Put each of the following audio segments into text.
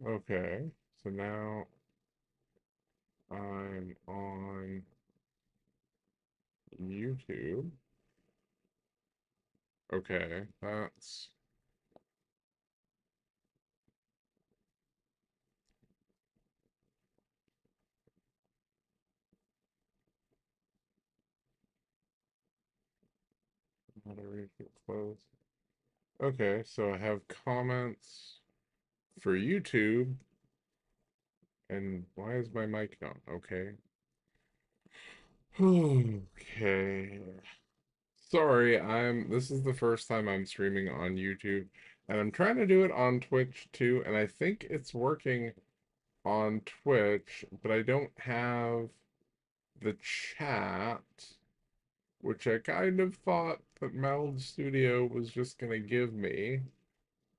Okay, so now I'm on YouTube. Okay, that's moderation close. Okay, so I have comments for YouTube, and why is my mic on? Okay. Okay. Sorry, this is the first time I'm streaming on YouTube, and I'm trying to do it on Twitch too, and I think it's working on Twitch, but I don't have the chat, which I kind of thought that Meld Studio was just gonna give me.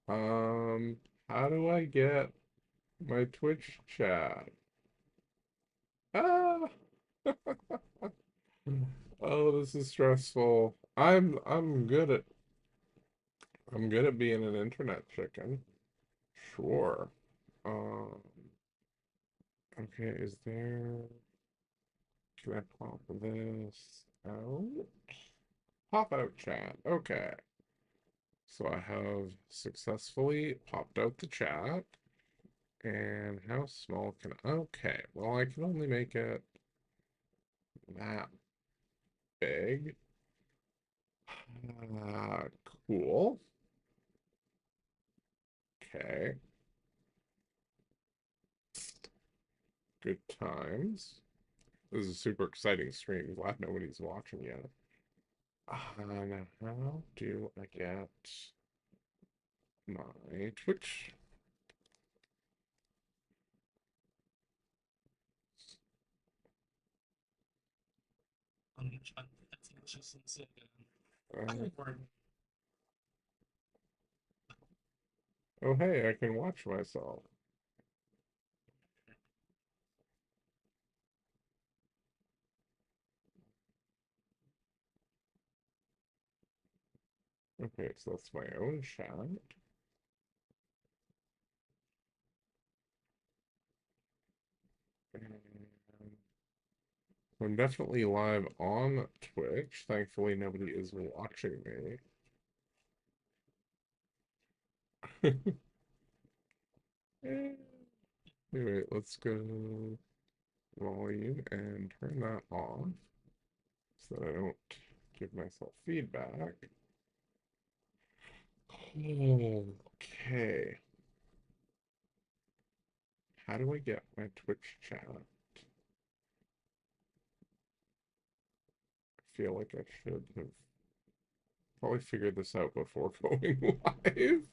Um, how do I get my Twitch chat? Ah! Oh, this is stressful. I'm good at being an internet chicken. Sure. Um, okay, is there can I pop this out? Pop out chat. Okay. So I have successfully popped out the chat. And how small can okay, well I can only make it that big. Uh, cool. Okay. Good times. This is a super exciting stream. Glad nobody's watching yet. Now how do I get my Twitch? Uh, oh hey, I can watch myself. Okay, so that's my own chat. And I'm definitely live on Twitch. Thankfully, nobody is watching me. Anyway, let's go volume and turn that off so that I don't give myself feedback. Okay. How do I get my Twitch chat? I feel like I should have probably figured this out before going live.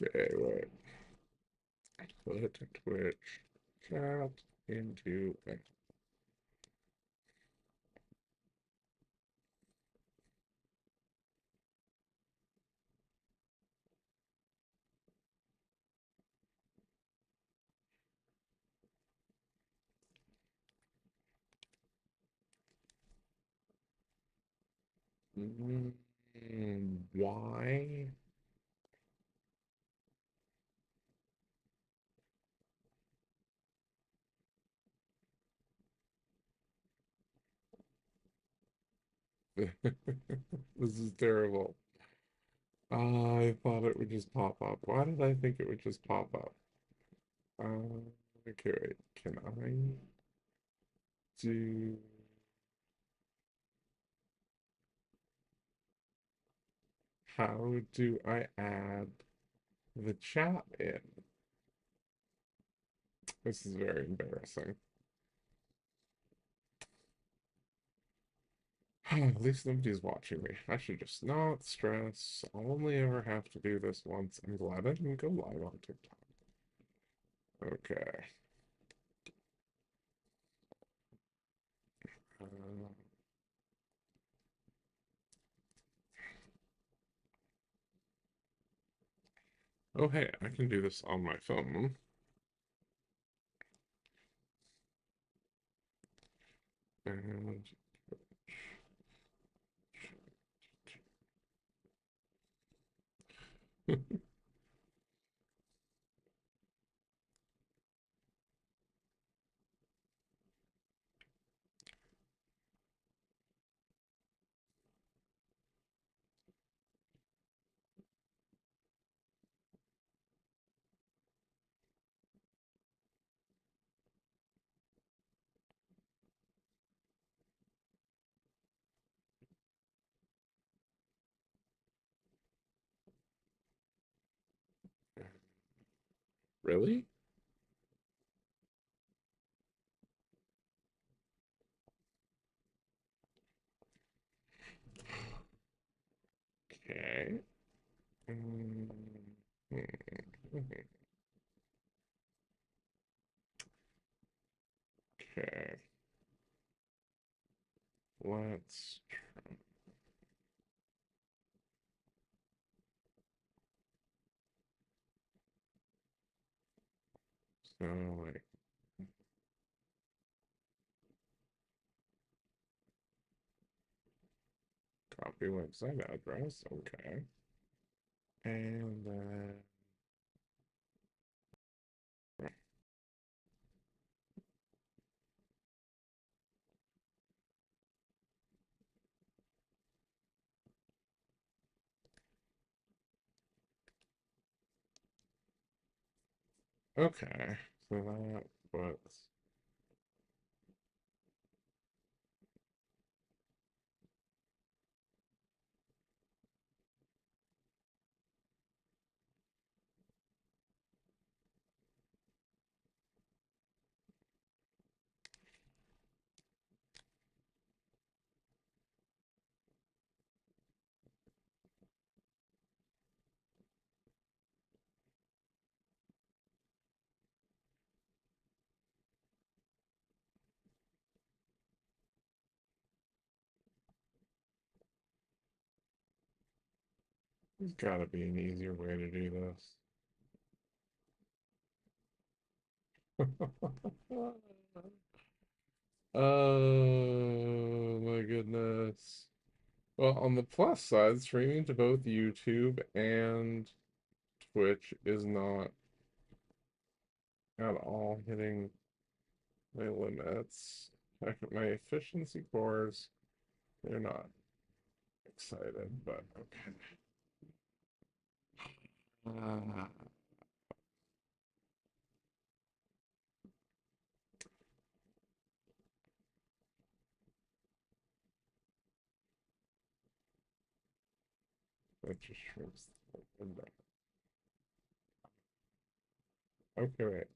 Okay, wait. Put Twitch chat into a why? This is terrible. I thought it would just pop up. Why did I think it would just pop up? Okay, wait. Can I do... How do I add the chat in? This is very embarrassing. At least nobody's watching me. I should just not stress. I'll only ever have to do this once. I'm glad I didn't go live on TikTok. Okay. Uh, oh, hey, I can do this on my phone. And Really? Okay. Mm, Okay. Let's so like copy website address. Okay. And then okay. So that puts there's gotta be an easier way to do this. Oh my goodness. Well, on the plus side, streaming to both YouTube and Twitch is not at all hitting my limits. Heck, my efficiency cores, they're not excited, but okay. Uh, that just shrinks the window. Okay, wait.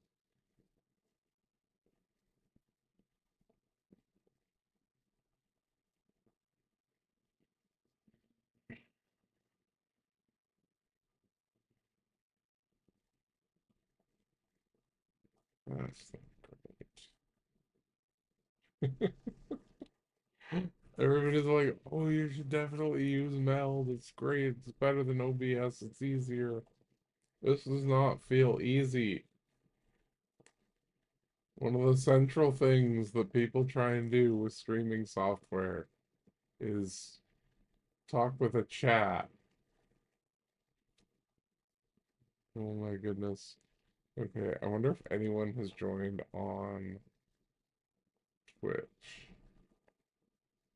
That's not great. Everybody's like, oh, you should definitely use Meld. It's great. It's better than OBS. It's easier. This does not feel easy. One of the central things that people try and do with streaming software is talk with a chat. Oh my goodness. Okay, I wonder if anyone has joined on Twitch.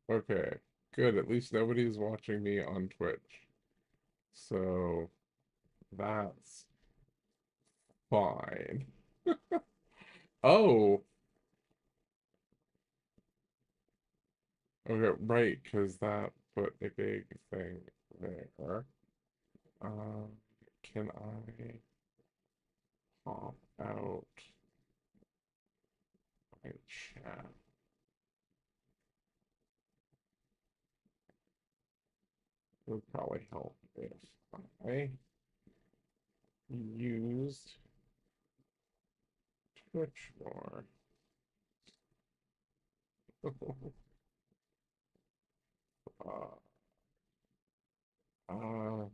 Okay, good. At least nobody is watching me on Twitch. So that's fine. Oh, okay, right, because that put a big thing there. Um, can I pop out my chat? It would probably help if I used Twitch more. uh, yeah.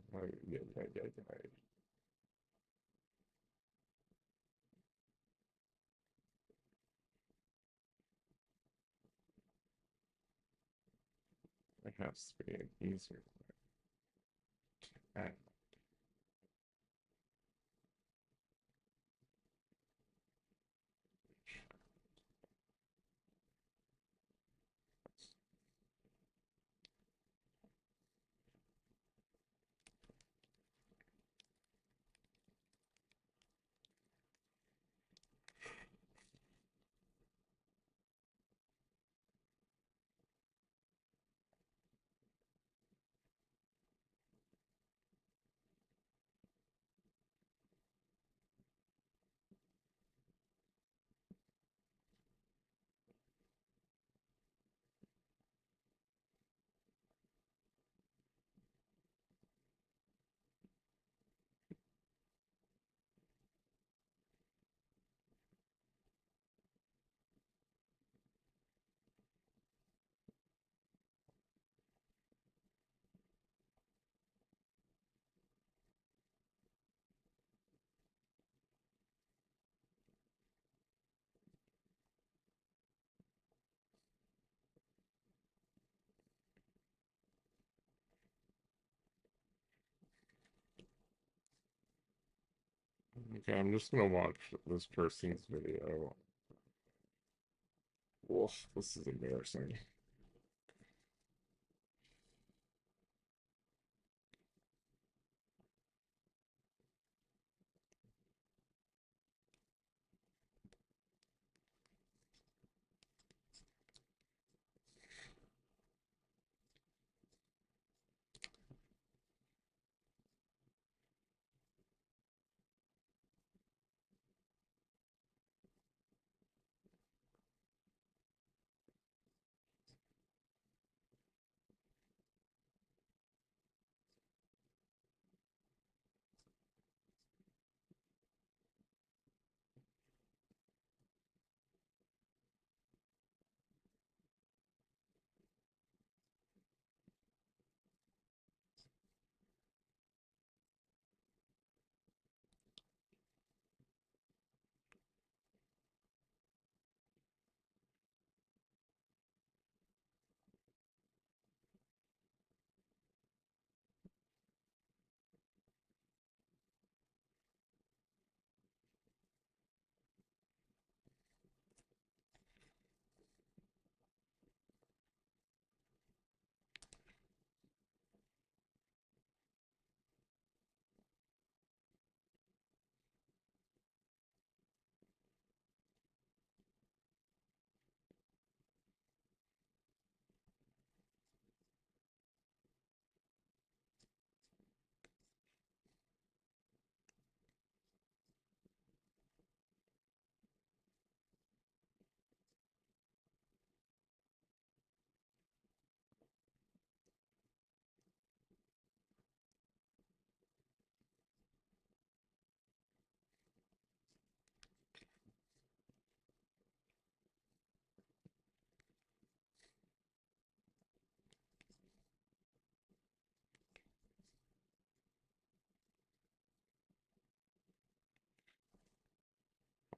It has to be an easier way. Okay, I'm just gonna watch this person's video. Woof, this is embarrassing.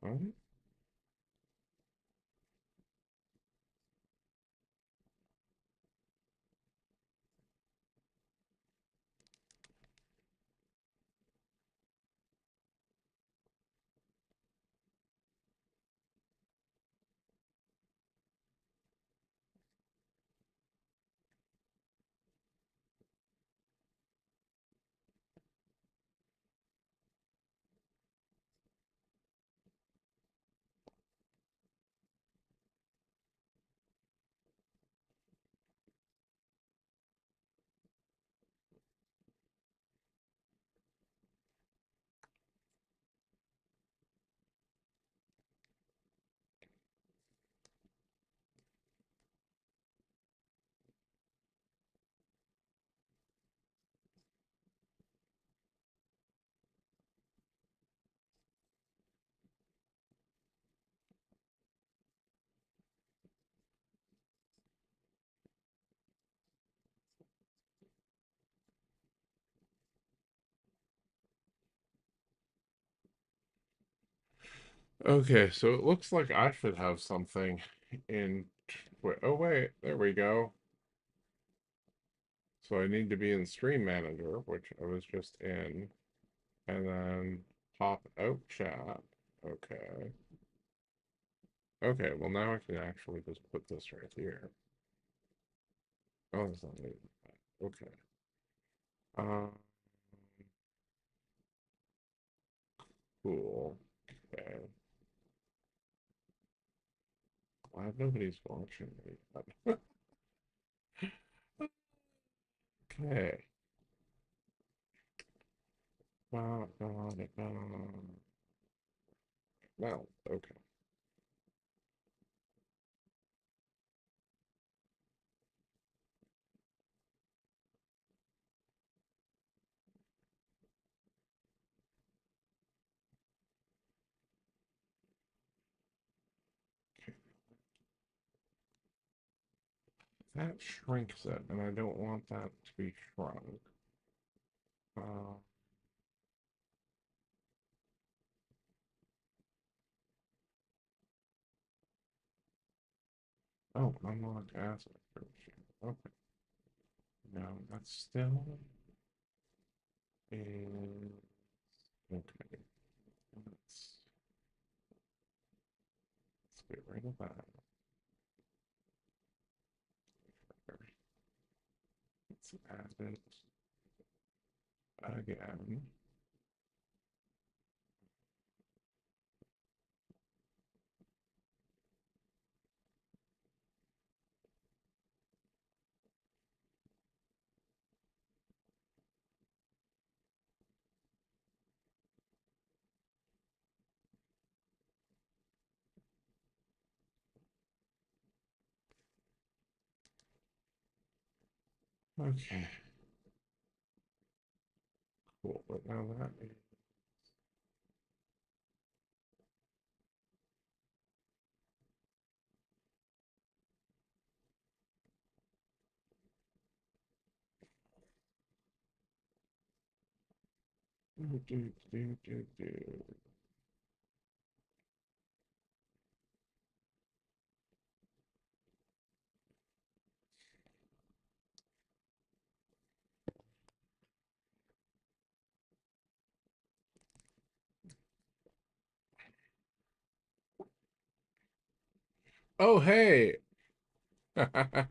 What? Okay, so it looks like I should have something in. Wait, oh wait, there we go. So I need to be in Stream Manager, which I was just in, and then pop out chat. Okay. Okay, well now I can actually just put this right here. Oh, that's not needed. Okay. Um, cool. Okay. Glad nobody's watching me. Okay. Well, okay. That shrinks it, and I don't want that to be shrunk. Uh, oh, unlock asset sheet. Okay. No, that's still is okay. rid of that. Let's add it again. Okay, cool. But now that is do. Oh, hey.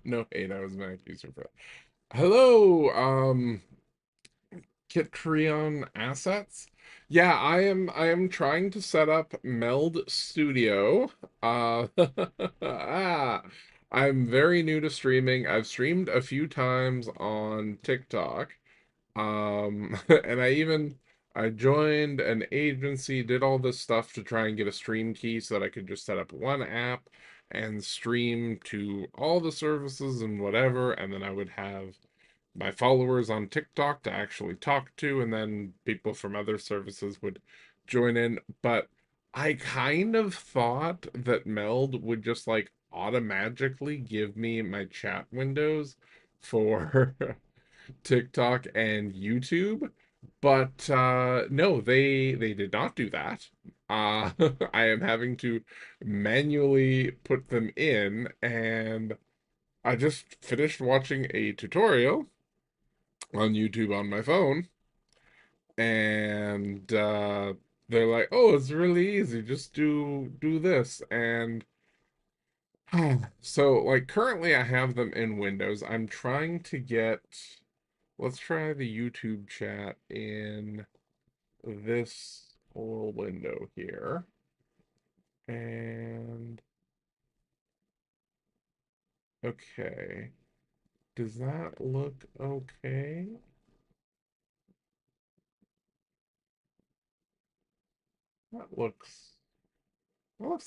No hate, I was Mac user for that. Hello, Kit Creon assets. Yeah, I am trying to set up Meld Studio. ah, I'm very new to streaming. I've streamed a few times on TikTok. And I joined an agency, did all this stuff to try and get a stream key so that I could just set up one app and stream to all the services and whatever, and then I would have my followers on TikTok to actually talk to, and then people from other services would join in. But I kind of thought that Meld would just like automatically give me my chat windows for TikTok and YouTube, but no, they did not do that. I am having to manually put them in, and I just finished watching a tutorial on YouTube on my phone, and they're like, "Oh, it's really easy. Just do this." And so, like, currently I have them in Windows. I'm trying to get. Let's try the YouTube chat in this little window here. And okay. Does that look okay? That looks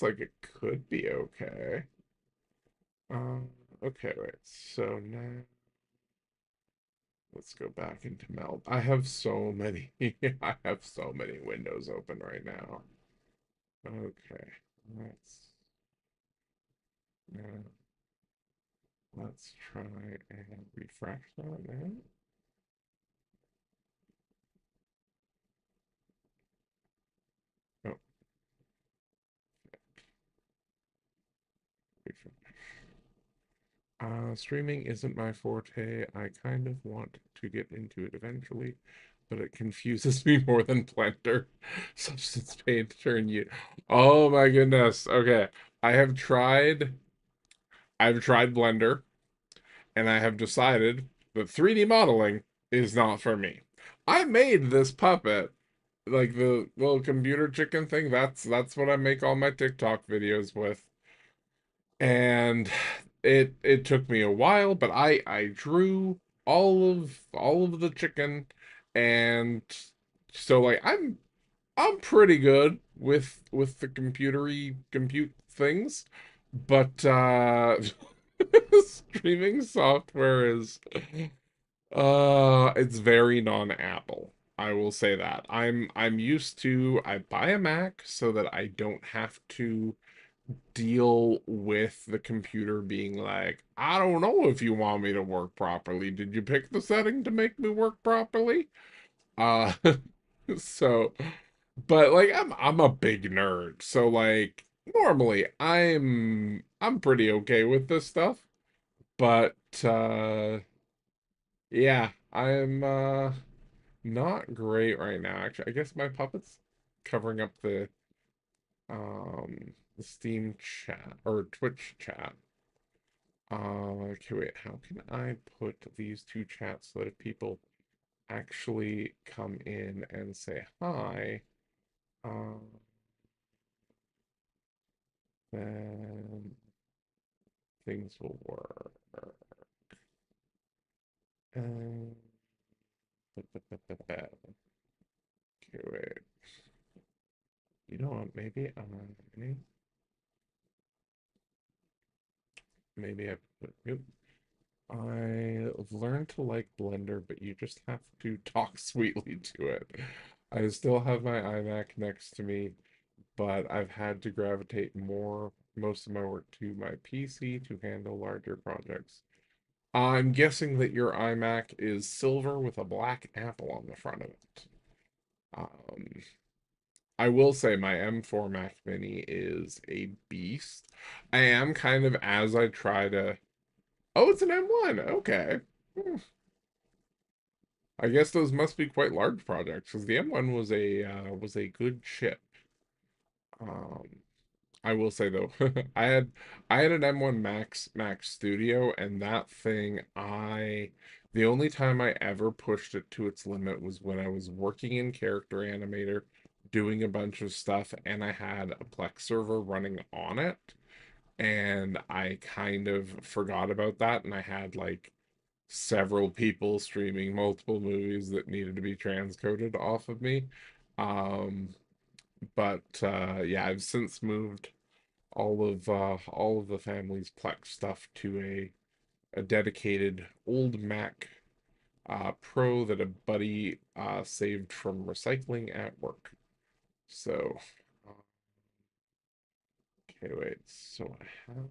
like it could be okay. Um, okay, wait. So now let's go back into Meld. I have so many I have so many windows open right now. Okay. Let's uh, let's try and refresh that now. Oh, refresh. Streaming isn't my forte. I kind of want to get into it eventually, but it confuses me more than Blender. Substance paint turn you. Oh my goodness. Okay. I have tried I've tried Blender, and I have decided that 3D modeling is not for me. I made this puppet, like the little computer chicken thing. That's what I make all my TikTok videos with. And it took me a while, but I drew all of the chicken, and so like I'm pretty good with the computery compute things, but streaming software is it's very non-Apple. I will say that. I'm used to I buy a Mac so that I don't have to deal with the computer being like, I don't know if you want me to work properly. Did you pick the setting to make me work properly? Uh so but like I'm a big nerd. So like normally I'm pretty okay with this stuff. But yeah, I'm not great right now. Actually, I guess my puppet's covering up the um Steam chat or Twitch chat. Okay, wait, how can I put these two chats so that if people actually come in and say hi, uh, then things will work. Um, okay, wait. You know what? Maybe I put. Nope. I've learned to like Blender, but you just have to talk sweetly to it. I still have my iMac next to me, but I've had to gravitate most of my work to my PC to handle larger projects. I'm guessing that your iMac is silver with a black apple on the front of it. Um, I will say my M4 Mac Mini is a beast. I am kind of as I try to. Oh, it's an M1. Okay. Hmm. I guess those must be quite large projects because the M1 was a good chip. Um, I will say though, I had an M1 Max Studio, and that thing the only time I ever pushed it to its limit was when I was working in Character Animator, doing a bunch of stuff, and I had a Plex server running on it, and I kind of forgot about that, and I had like several people streaming multiple movies that needed to be transcoded off of me. Um, but yeah, I've since moved all of the family's Plex stuff to a dedicated old Mac Pro that a buddy saved from recycling at work. So, uh, okay, wait. So I have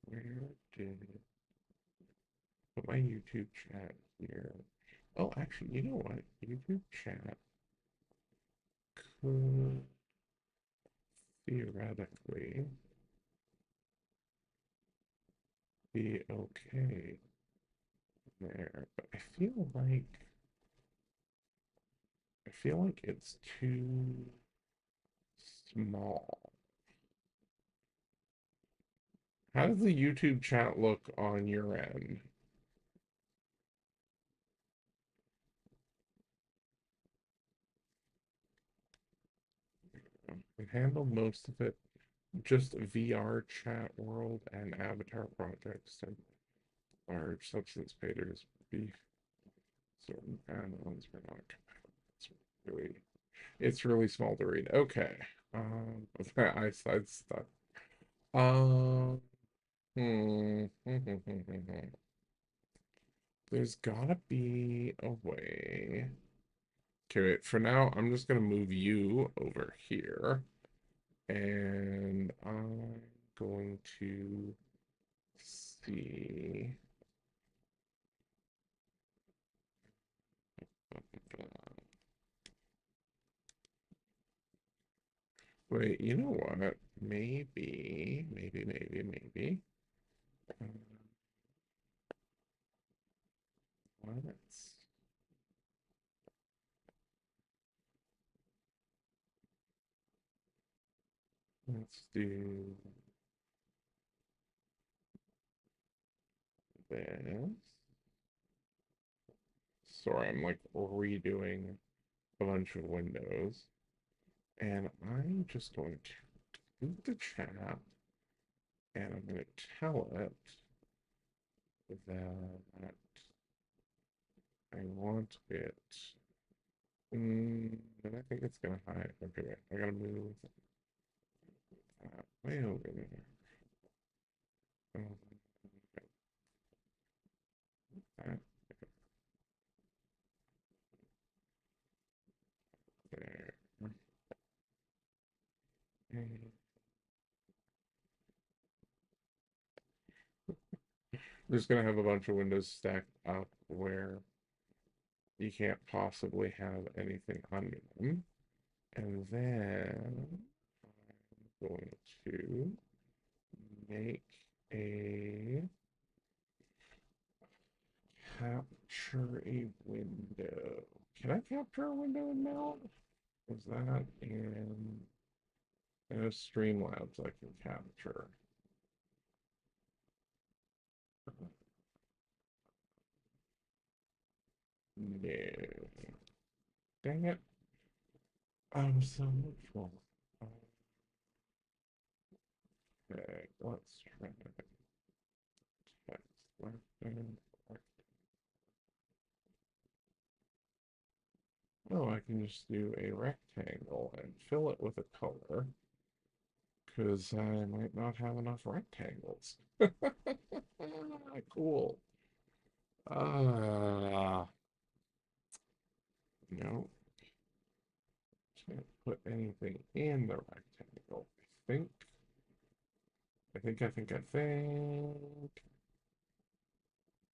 where did put my YouTube chat here? Oh, actually, you know what? YouTube chat could theoretically be okay there, but I feel like it's too small. How does the YouTube chat look on your end? We handled most of it. Just VR chat world and avatar projects and large substance painters be certain add-ons were not compatible. Really it's really small to read. Okay. I side stuff. Um There's gotta be a way. Okay, wait, for now I'm just gonna move you over here. And I'm going to see. Wait, you know what? Maybe. Um, let's let's do this. Sorry, I'm like redoing a bunch of windows, and I'm just going to boot the chat, and I'm going to tell it that I want it. And I think it's gonna hide. Okay, wait. I gotta move that way over there. Um, that there. And I'm just gonna have a bunch of windows stacked up where you can't possibly have anything under them. And then I'm going to make a capture a window. Can I capture a window in Mount? Is that in? And Streamlabs I can capture. No. Dang it. I'm so full. Okay, let's try text left and right. Oh, I can just do a rectangle and fill it with a color because I might not have enough rectangles. Cool. Ah, no, can't put anything in the rectangle. I think.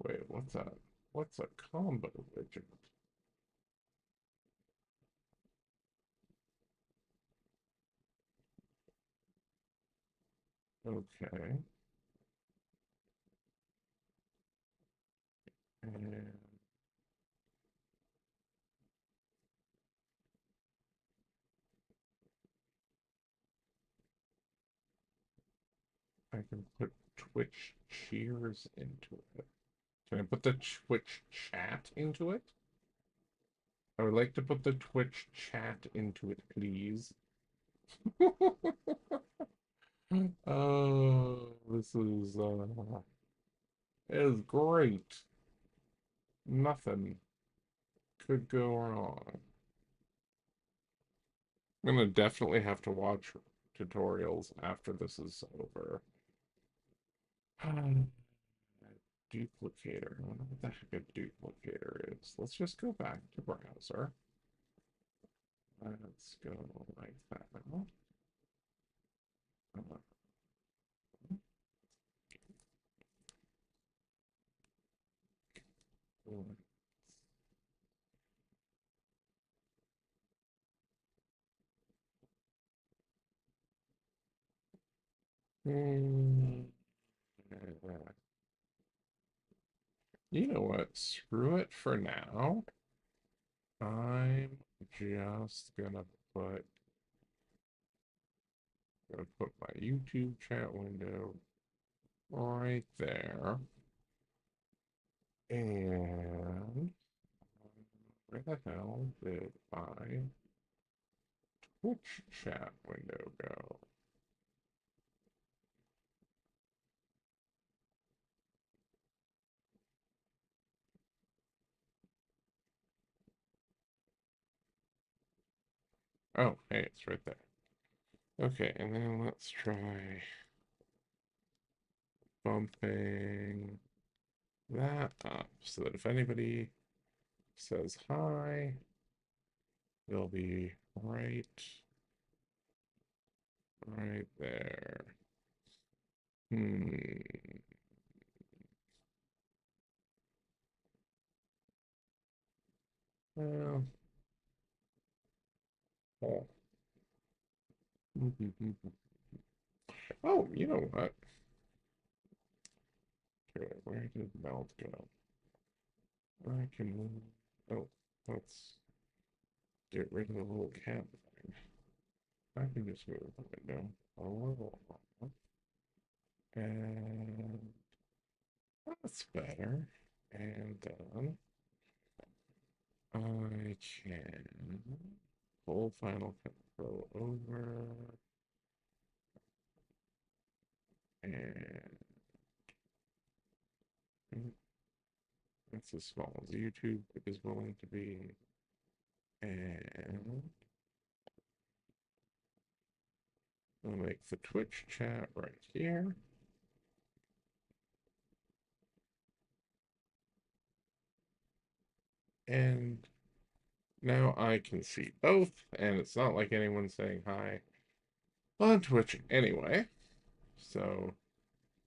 Wait, what's a combo widget? Okay, and I can put Twitch cheers into it. Can I put the Twitch chat into it? I would like to put the Twitch chat into it, please. Oh, is great. Nothing could go wrong. I'm gonna definitely have to watch tutorials after this is over. Duplicator. I wonder what the heck a duplicator is. Let's just go back to browser. Let's go like that now. Uh, hmm, You know what? Screw it for now. I'm just gonna put my YouTube chat window right there. And where the hell did my Twitch chat window go? Oh, hey, it's right there. Okay, and then let's try bumping that up so that if anybody says hi, they'll be right there. Hmm. Well, oh. Oh, you know what? Okay, where did Melt go? I can move. Oh, let's get rid of the little cat thing. I can just move the window a little more. And that's better. And then I can pull Final Cut Pro over and that's as small as YouTube is willing to be. And I'll make the Twitch chat right here. And now I can see both, and it's not like anyone's saying hi on Twitch anyway. So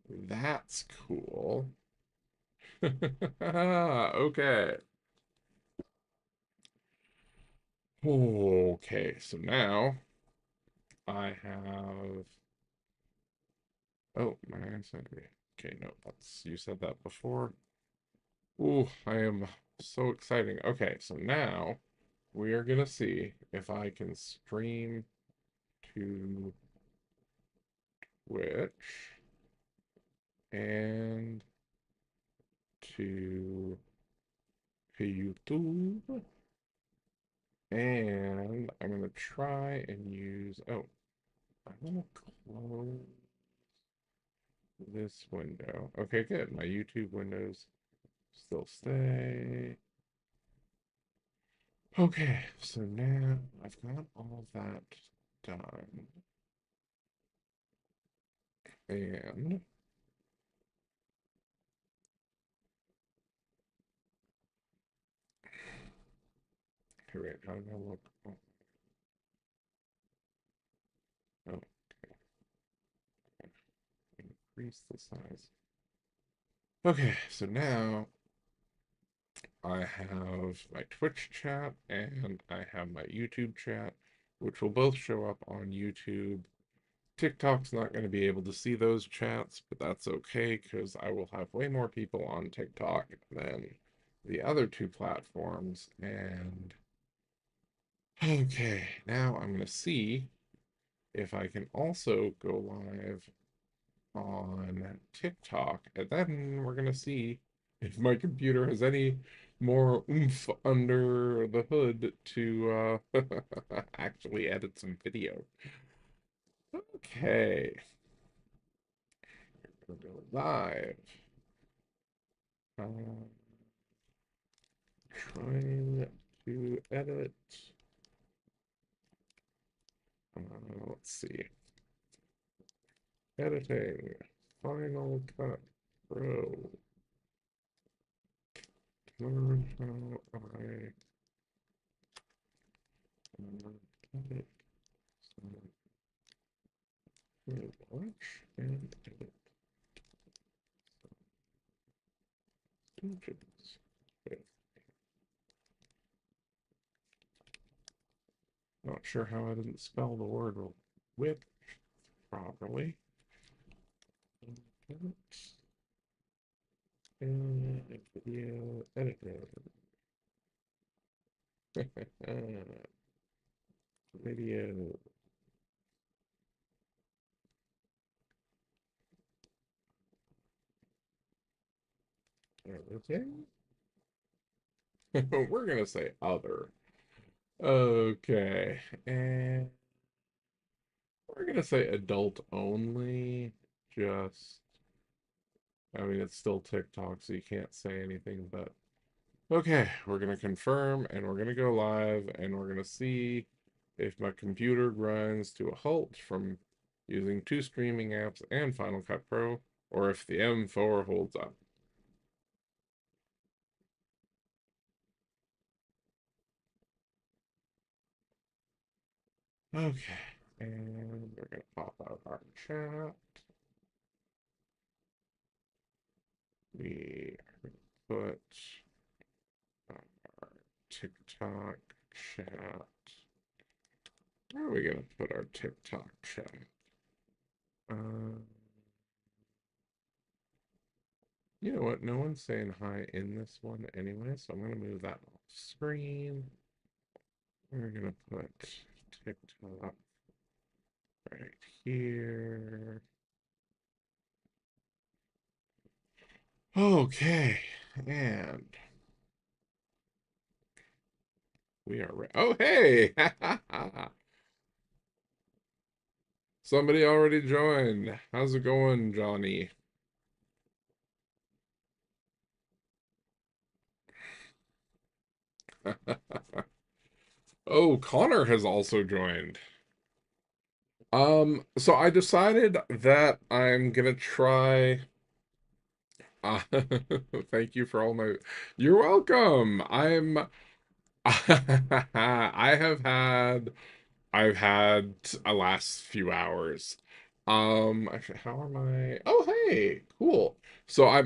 that's cool. Okay. Okay, so now I have. Oh, my accent. Okay, no, that's you said that before. Ooh, I am so exciting. Okay, so now we are gonna see if I can stream to Twitch and to YouTube. And I'm going to try and use, oh, I'm going to close this window. Okay, good. My YouTube windows still stay. Okay, so now I've got all that done. And, okay, wait, how do I look? Oh, oh, increase the size. Okay, so now I have my Twitch chat and I have my YouTube chat, which will both show up on YouTube. TikTok's not going to be able to see those chats, but that's okay because I will have way more people on TikTok than the other two platforms. And okay, now I'm going to see if I can also go live on TikTok, and then we're gonna see if my computer has any more oomph under the hood to actually edit some video. Okay, we're gonna go live. Um, trying to edit. Let's see. Editing. Final Cut Pro. Learn how I edit. Watch and edit images. Okay. Not sure how I didn't spell the word whip properly. Edit and video editing. Video editing. We're gonna say other. Okay, and we're gonna say adult only. Just, I mean, it's still TikTok, so you can't say anything, but okay, we're gonna confirm and we're gonna go live and we're gonna see if my computer grinds to a halt from using two streaming apps and Final Cut Pro, or if the M4 holds up. Okay, and we're gonna pop out our chat. We are gonna put our TikTok chat. Where are we gonna put our TikTok chat? Um, You know what? No one's saying hi in this one anyway, so I'm going to move that off screen. We're going to put TikTok right here. Okay, and we are ready. Oh, hey! Somebody already joined. How's it going, Johnny? Oh, Connor has also joined. So I decided that I'm gonna try. Uh, thank you for all my. You're welcome. I have had. I've had a last few hours. Actually, how am I? Oh, hey, cool. So I'm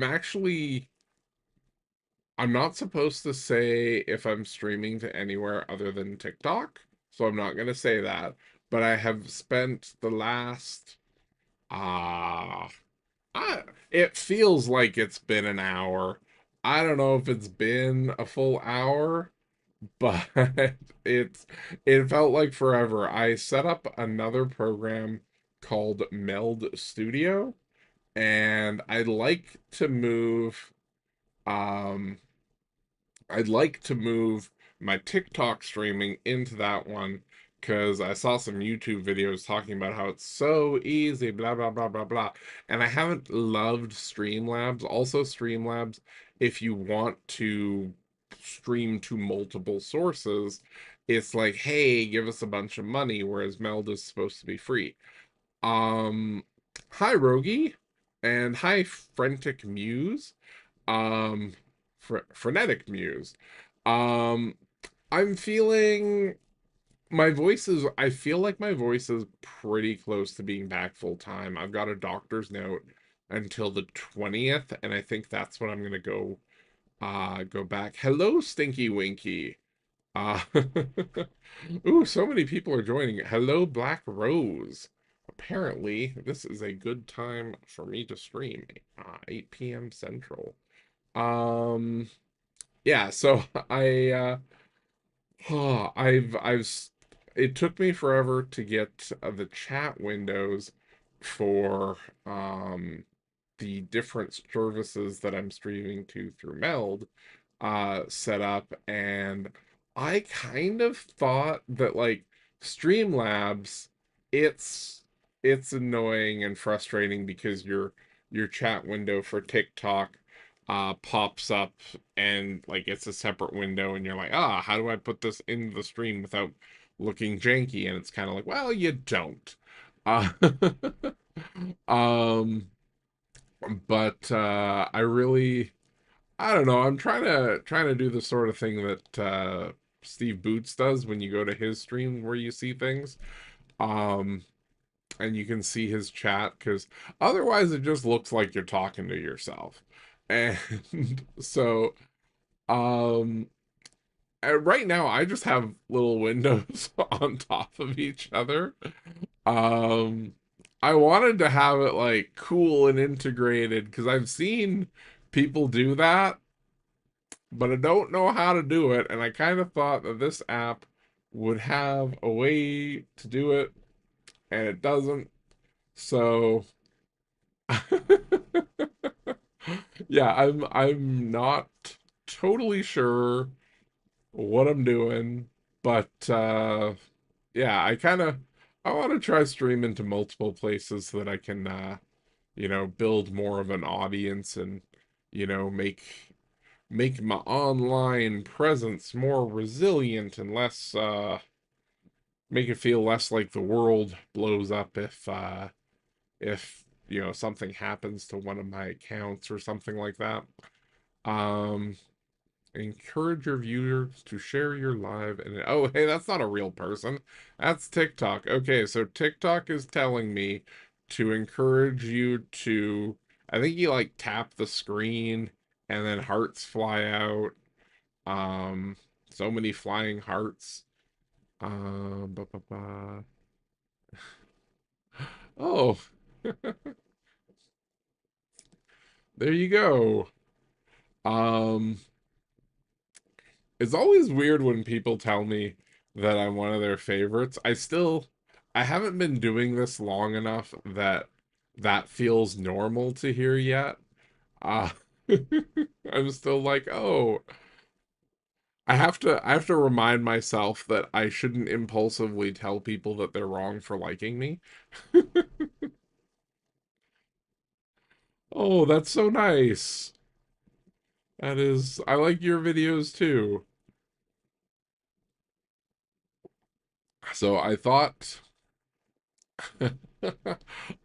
not supposed to say if I'm streaming to anywhere other than TikTok, so I'm not gonna say that. But I have spent the last ah it feels like it's been an hour. I don't know if it's been a full hour, but it's it felt like forever. I set up another program called Meld Studio, and um I'd like to move my TikTok streaming into that one because I saw some YouTube videos talking about how it's so easy, blah, blah, blah, blah, blah. And I haven't loved Streamlabs. Also, Streamlabs, if you want to stream to multiple sources, it's like, hey, give us a bunch of money, whereas Meld is supposed to be free. Um, Hi, Rogi, and hi, Frantic Muse. Um, Frenetic Muse. Um, I'm feeling I feel like my voice is pretty close to being back full time. I've got a doctor's note until the 20th, and I think that's when I'm gonna go back. Hello, Stinky Winky. Uh Ooh, so many people are joining. Hello, Black Rose. Apparently, this is a good time for me to stream. 8 p.m. Central. Um, yeah, so it took me forever to get the chat windows for the different services that I'm streaming to through Meld set up, and I kind of thought that like Streamlabs, it's it's annoying and frustrating because your chat window for TikTok pops up and like it's a separate window and you're like, how do I put this in the stream without looking janky? And it's kind of like, well, you don't. Uh, um, but I don't know. I'm trying to do the sort of thing that Steve Boots does when you go to his stream where you see things. Um, and you can see his chat because otherwise it just looks like you're talking to yourself. And so um right now I just have little windows on top of each other. Um I wanted to have it like cool and integrated because I've seen people do that, but I don't know how to do it, and I kind of thought that this app would have a way to do it, and it doesn't. So yeah, I'm not totally sure what I'm doing, but yeah, I want to try streaming to multiple places so that I can build more of an audience and make my online presence more resilient and less make it feel less like the world blows up if something happens to one of my accounts or something like that. Um Encourage your viewers to share your live and oh hey, that's not a real person. That's TikTok. Okay, so TikTok is telling me to encourage you to I think you like tap the screen and then hearts fly out. Um, so many flying hearts. Ba, ba, ba. Oh, there you go. Um, it's always weird when people tell me that I'm one of their favorites. I haven't been doing this long enough that that feels normal to hear yet. Uh, I'm still like, oh, I have to remind myself that I shouldn't impulsively tell people that they're wrong for liking me. Oh, that's so nice. That is, I like your videos too. So I thought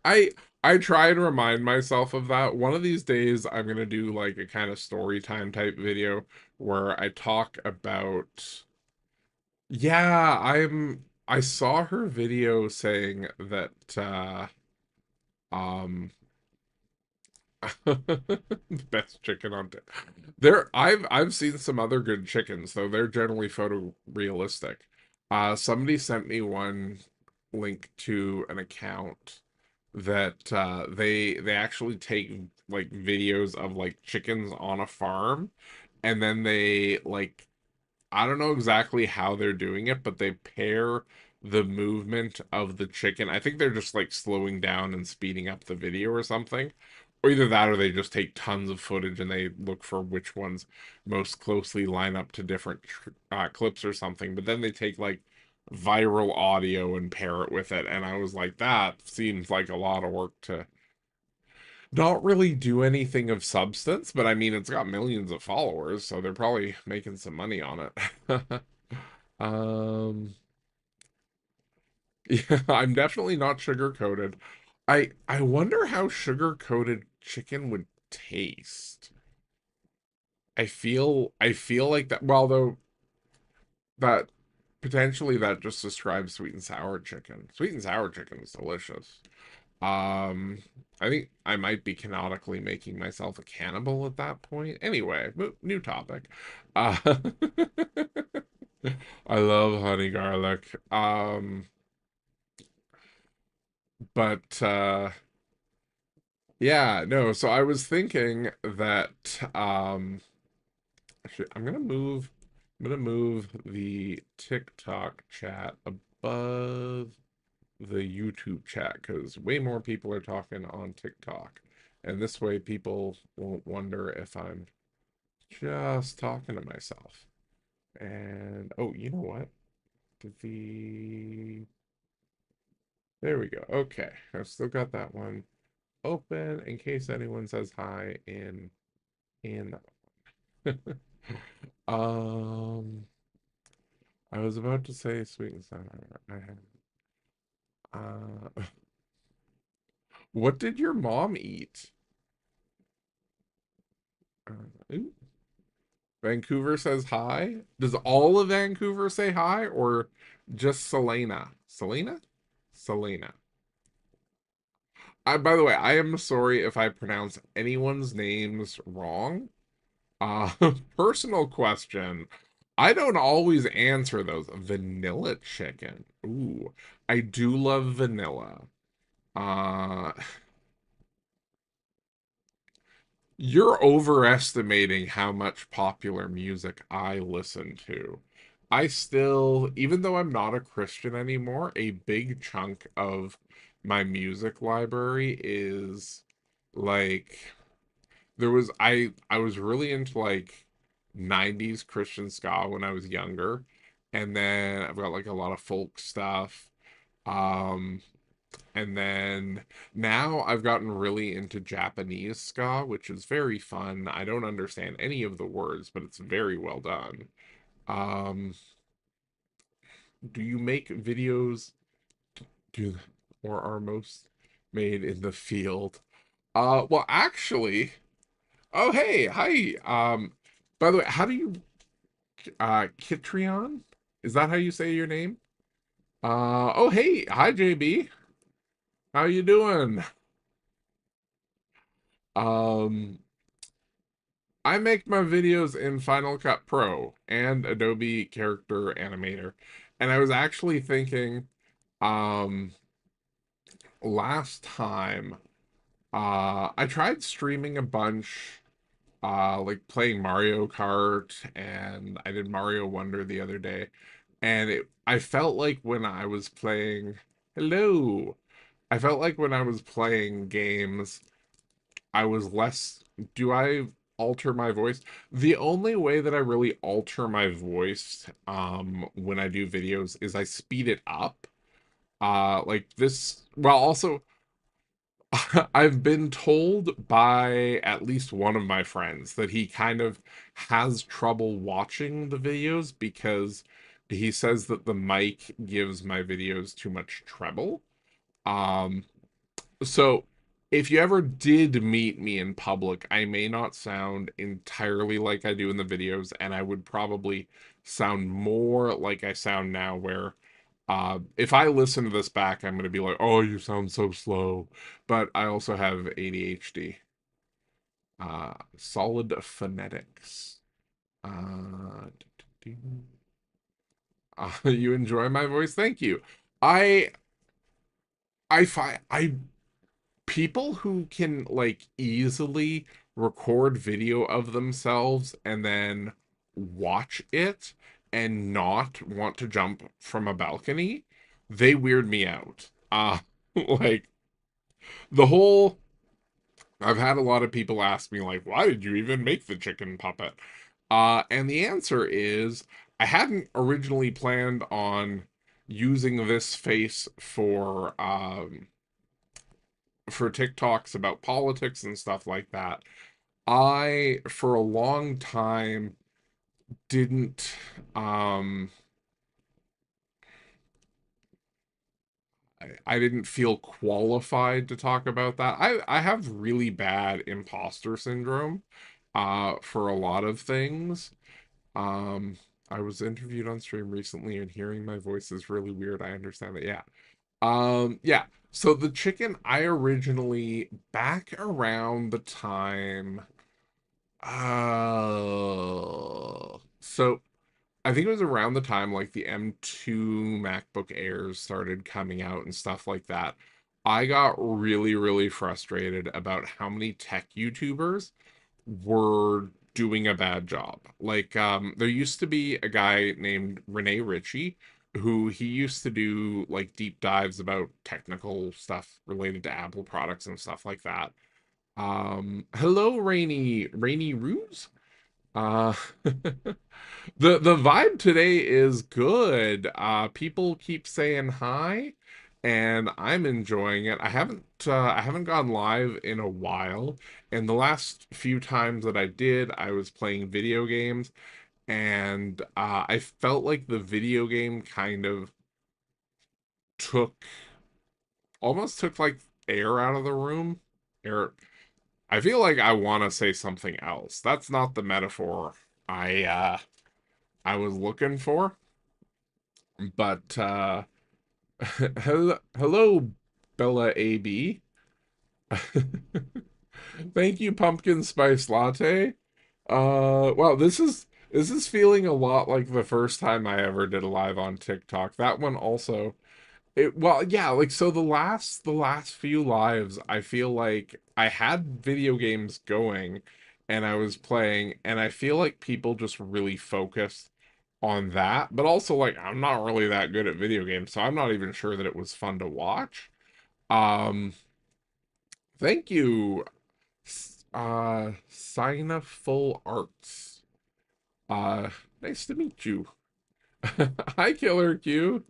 I I try to remind myself of that. One of these days I'm gonna do like a kind of story time type video where I talk about yeah, I saw her video saying that um best chicken on there. I've seen some other good chickens though. They're generally photorealistic. Somebody sent me one link to an account that they actually take like videos of like chickens on a farm, and then they like I don't know exactly how they're doing it, but they pair the movement of the chicken. I think they're just like slowing down and speeding up the video or something. Or either that or they just take tons of footage and they look for which ones most closely line up to different clips or something. But then they take like viral audio and pair it with it. And I was like, that seems like a lot of work to not really do anything of substance. But I mean, it's got millions of followers, so they're probably making some money on it. um, Yeah, I'm definitely not sugar coated. I wonder how sugar coated chicken would taste. I feel like that well though that potentially that just describes sweet and sour chicken. Sweet and sour chicken is delicious. Um I think I might be canonically making myself a cannibal at that point. Anyway, new topic. Uh I love honey garlic. But yeah, no, so I was thinking that actually I'm gonna move the TikTok chat above the YouTube chat because way more people are talking on TikTok. And this way people won't wonder if I'm just talking to myself. And oh, you know what? The There we go. Okay. I've still got that one open in case anyone says hi in Um, I was about to say sweet and sour. What did your mom eat? Ooh, Vancouver says hi. Does all of Vancouver say hi or just Selena? Selena? Selena. By the way, I am sorry if I pronounce anyone's names wrong. Uh, Personal question. I don't always answer those. Vanilla chicken. Ooh, I do love vanilla. Uh, you're overestimating how much popular music I listen to. I still, even though I'm not a Christian anymore, a big chunk of my music library is like I was really into like 90s Christian ska when I was younger. And then I've got like a lot of folk stuff. Um and then now I've gotten really into Japanese ska, which is very fun. I don't understand any of the words, but it's very well done. Um, do you make videos do or are most made in the field? Well, actually, oh hey, hi. By the way, how do you Kitrion? Is that how you say your name? Oh hey, hi JB. How you doing? Um, I make my videos in Final Cut Pro and Adobe Character Animator. And I was actually thinking, um, last time, I tried streaming a bunch, like playing Mario Kart, and I did Mario Wonder the other day. And I felt like when I was playing, hello, I felt like when I was playing games, I was less. Do I alter my voice? The only way that I really alter my voice when I do videos is I speed it up. Like this, well, also I've been told by at least one of my friends that he kind of has trouble watching the videos because he says that the mic gives my videos too much treble. Um, so, if you ever did meet me in public, I may not sound entirely like I do in the videos, and I would probably sound more like I sound now, where if I listen to this back, I'm going to be like, oh, you sound so slow. But I also have ADHD, solid phonetics. Uh, you enjoy my voice? Thank you. I I find I people who can like easily record video of themselves and then watch it and not want to jump from a balcony they weird me out. Like the whole I've had a lot of people ask me like, why did you even make the chicken puppet? And the answer is I hadn't originally planned on using this face for TikToks about politics and stuff like that. I for a long time didn't um I didn't feel qualified to talk about that. I have really bad imposter syndrome for a lot of things. Um I was interviewed on stream recently and hearing my voice is really weird. I understand that. Yeah. Yeah. So the chicken I originally back around the time so I think it was around the time like the M2 MacBook Airs started coming out and stuff like that. I got really, really frustrated about how many tech YouTubers were doing a bad job. Like, there used to be a guy named Rene Ritchie who he used to do like deep dives about technical stuff related to Apple products and stuff like that. Hello, Rainy Ruse. Uh, the vibe today is good. People keep saying hi, and I'm enjoying it. I haven't gone live in a while, and the last few times that I did, I was playing video games, and I felt like the video game kind of took almost took like air out of the room. Air. I feel like I want to say something else. That's not the metaphor I was looking for. But hello, Bella AB. Thank you, pumpkin spice latte. Wow, this is feeling a lot like the first time I ever did a live on TikTok. That one also. Well, yeah, like so the last few lives, I feel like I had video games going and I was playing, and I feel like people just really focused on that, but also like I'm not really that good at video games, so I'm not even sure that it was fun to watch. Um, thank you, Sina Full Arts. Uh, nice to meet you. Hi, Killer Q.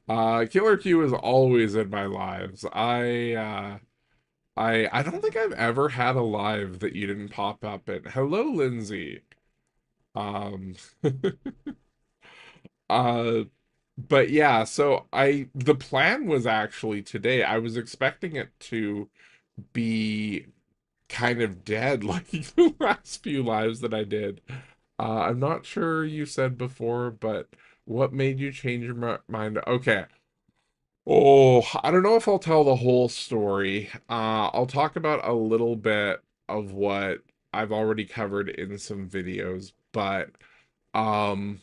Killer Q is always in my lives. I don't think I've ever had a live that you didn't pop up in. Hello, Lindsay. Um, uh, but yeah, so the plan was actually today. I was expecting it to be kind of dead like the last few lives that I did. I'm not sure you said before, but what made you change your mind? Okay. Oh, I don't know if I'll tell the whole story. I'll talk about a little bit of what I've already covered in some videos, but um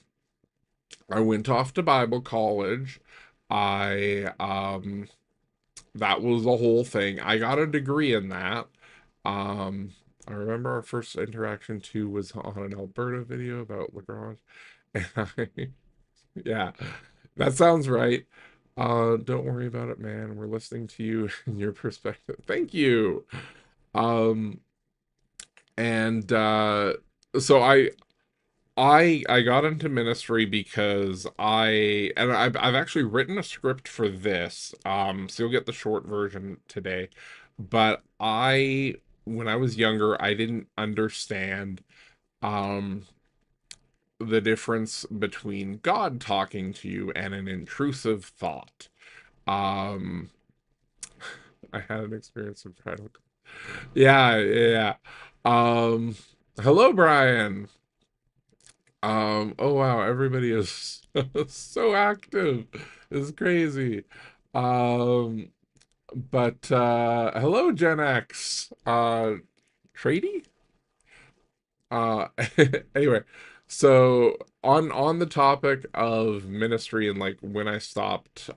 I went off to Bible college. I that was the whole thing. I got a degree in that. Um I remember our first interaction too was on an Alberta video about Lagrange. And yeah, that sounds right. Don't worry about it, man. We're listening to you and your perspective. Thank you. Um, and so I got into ministry because I've actually written a script for this. So you'll get the short version today. But when I was younger, I didn't understand um the difference between God talking to you and an intrusive thought. Um, I had an experience of trying to. Yeah, yeah. Hello, Brian. Oh wow, everybody is so active. It's crazy. Um, but hello, Gen X. Trady? Uh, anyway, so on the topic of ministry and like when I stopped,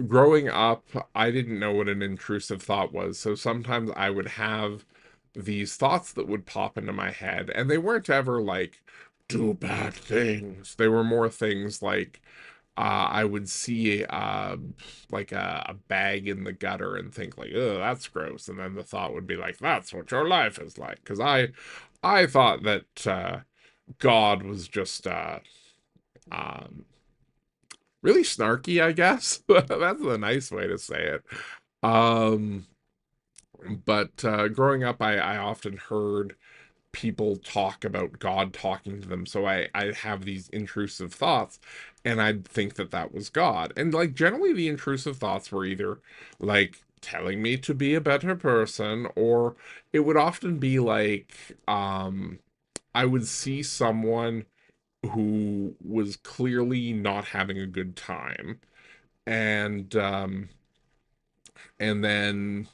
growing up, I didn't know what an intrusive thought was. So sometimes I would have these thoughts that would pop into my head, and they weren't ever like, do bad things. They were more things like, I would see like a bag in the gutter and think like, oh, that's gross, and then the thought would be like, that's what your life is like, because I thought that God was just um, really snarky, I guess. That's the nice way to say it. Um, but growing up, I often heard people talk about God talking to them. So I have these intrusive thoughts and I'd think that that was God. And like generally the intrusive thoughts were either like telling me to be a better person, or it would often be like I would see someone who was clearly not having a good time, and and then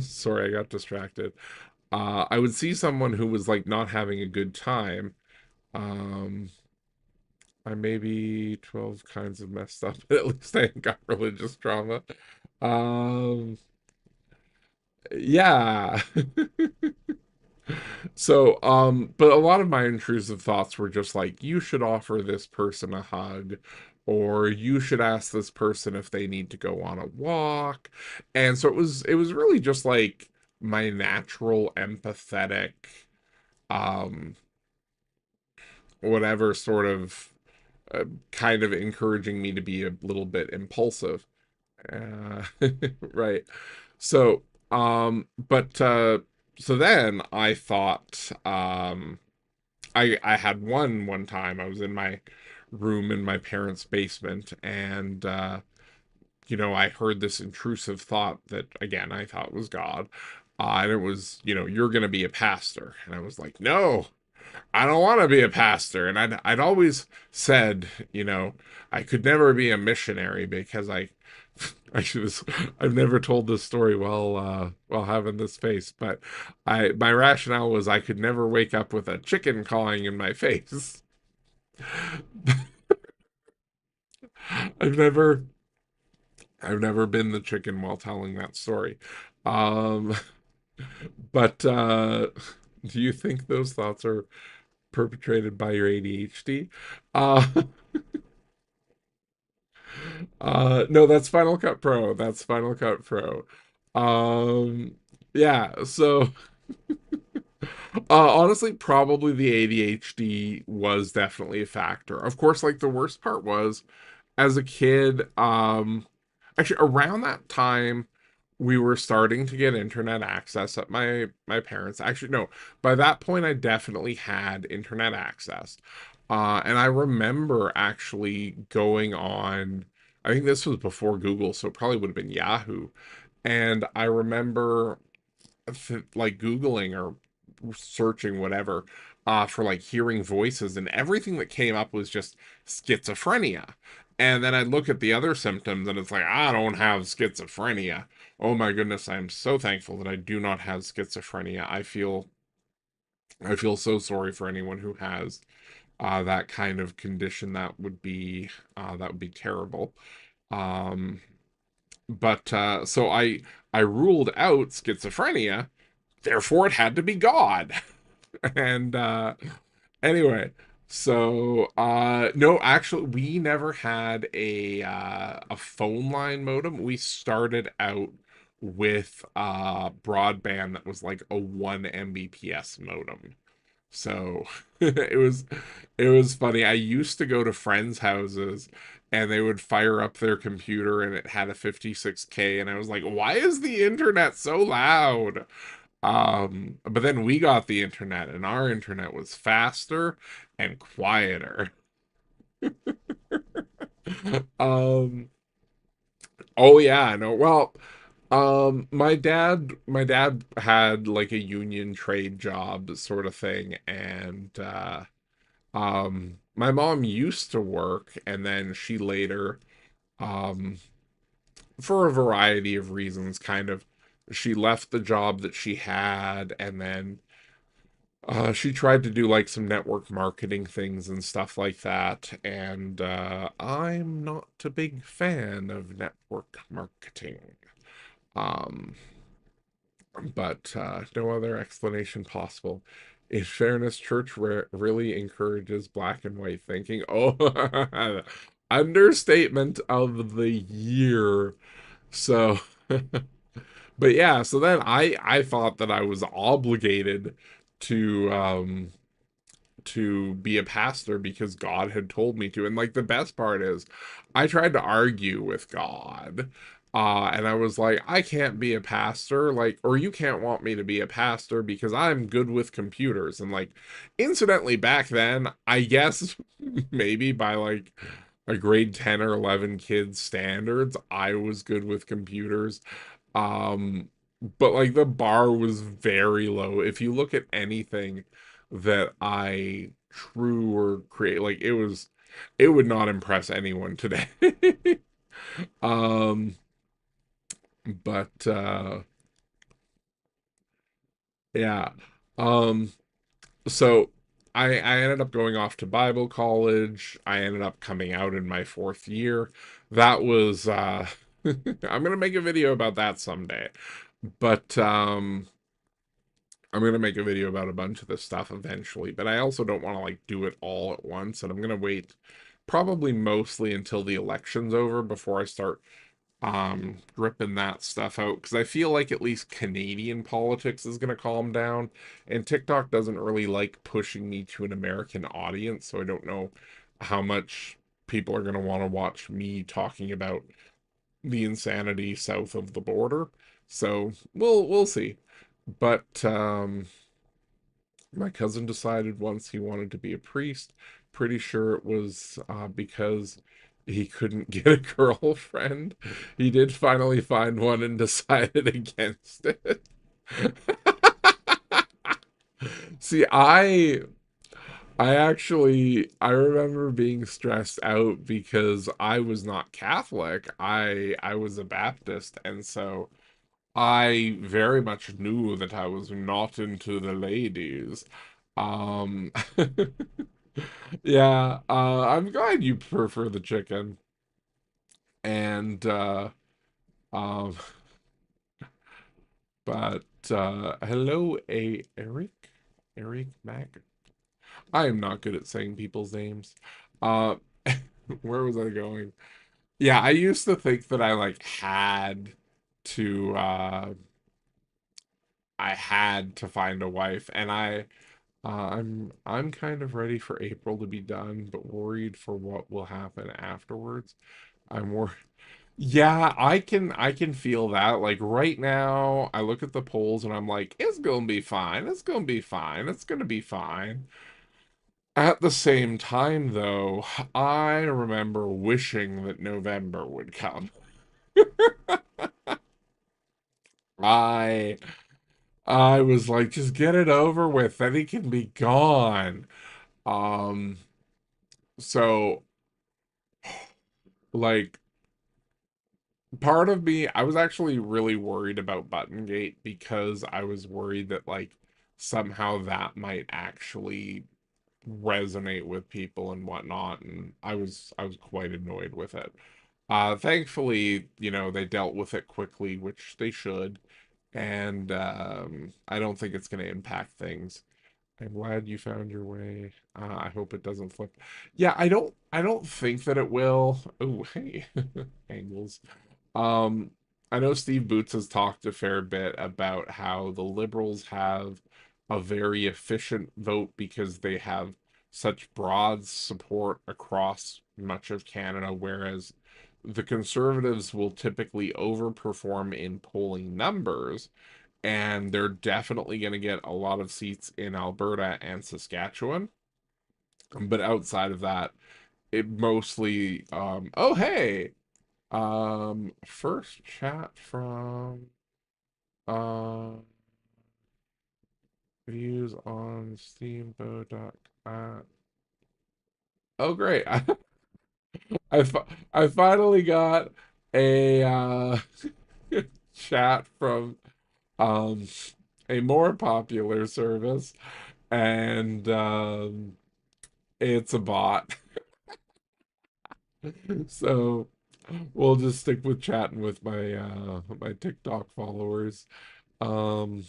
sorry, I got distracted. I would see someone who was like not having a good time. Um, I may be 12 kinds of messed up, but at least I ain't got religious trauma. Um, yeah. So, but a lot of my intrusive thoughts were just like, you should offer this person a hug, or you should ask this person if they need to go on a walk. And so it was really just like my natural empathetic, um, whatever sort of uh, kind of encouraging me to be a little bit impulsive. Right. So, but so then I thought, I had one time I was in my room in my parents' basement, and I heard this intrusive thought that again I thought was God. And it was, you're gonna be a pastor. And I was like, no, I don't want to be a pastor. And I'd always said, I could never be a missionary because I was I've never told this story while having this face, but my rationale was I could never wake up with a chicken cawing in my face. I've never I've never been the chicken while telling that story. Um, but do you think those thoughts are perpetrated by your ADHD? Uh, no, that's Final Cut Pro. That's Final Cut Pro. Um, yeah, so honestly, probably the ADHD was definitely a factor. Of course, like the worst part was as a kid, actually around that time we were starting to get internet access at my parents. Actually, no, by that point I definitely had internet access. And I remember actually going on, I think this was before Google, so it probably would have been Yahoo. And I remember like Googling or searching whatever for like hearing voices, and everything that came up was just schizophrenia. And then I look at the other symptoms and it's like, I don't have schizophrenia. Oh my goodness, I'm so thankful that I do not have schizophrenia. I feel so sorry for anyone who has that kind of condition. That would be terrible. Um, but so I ruled out schizophrenia, therefore it had to be God. And anyway, so no, actually we never had a phone line modem. We started out with broadband that was like a 1 Mbps modem. So it was funny. I used to go to friends' houses and they would fire up their computer and it had a 56K, and I was like, "Why is the internet so loud?" But then we got the internet and our internet was faster and quieter. Um, oh yeah, no. Well, my dad had like a union trade job sort of thing, and my mom used to work, and then she later, um, for a variety of reasons, kind of, she left the job that she had, and then she tried to do like some network marketing things and stuff like that. And I'm not a big fan of network marketing. Um, but no other explanation possible. In fairness, church really encourages black and white thinking. Oh, understatement of the year. So, but yeah, so then I thought that I was obligated to be a pastor because God had told me to. And like the best part is I tried to argue with God. And I was like, I can't be a pastor, like, or you can't want me to be a pastor because I'm good with computers. And like, incidentally, back then, I guess maybe by like a grade 10 or 11 kids standards, I was good with computers. Um, but like the bar was very low. If you look at anything that I drew or create, like it would not impress anyone today. um, but yeah. Um, so I ended up going off to Bible college. I ended up coming out in my fourth year. That was I'm gonna make a video about that someday. But I'm gonna make a video about a bunch of this stuff eventually, but I also don't want to like do it all at once, and I'm gonna wait probably mostly until the election's over before I start ripping that stuff out because I feel like at least Canadian politics is gonna calm down, and TikTok doesn't really like pushing me to an American audience, so I don't know how much people are gonna want to watch me talking about the insanity south of the border. So we'll see. But my cousin decided once he wanted to be a priest. Pretty sure it was because he couldn't get a girlfriend. He did finally find one and decided against it. See, I remember being stressed out because I was not Catholic. I was a Baptist, and so I very much knew that I was not into the ladies. Um, yeah, I'm glad you prefer the chicken. And um, but hello, Eric Mac. I am not good at saying people's names. Uh, where was I going? Yeah, I used to think that I like had to I had to find a wife, and I'm kind of ready for April to be done, but worried for what will happen afterwards. I'm worried. Yeah, I can feel that. Like right now, I look at the polls and I'm like, it's gonna be fine. It's gonna be fine. It's gonna be fine. At the same time, though, I remember wishing that November would come. I I was like, just get it over with, then he can be gone. Um, so like part of me, I was actually really worried about Buttongate because I was worried that like somehow that might actually resonate with people and whatnot, and I was quite annoyed with it. Thankfully, you know, they dealt with it quickly, which they should, and I don't think it's going to impact things. I'm glad you found your way. I hope it doesn't flip. Yeah, I don't think that it will. Oh, hey, angles. Um, I know Steve Boots has talked a fair bit about how the Liberals have a very efficient vote because they have such broad support across much of Canada, whereas the Conservatives will typically overperform in polling numbers, and they're definitely going to get a lot of seats in Alberta and Saskatchewan. But outside of that, it mostly, oh, hey, first chat from uh views on Steamboat. Oh, great! I I finally got a chat from um a more popular service, and it's a bot. So we'll just stick with chatting with my my TikTok followers. Um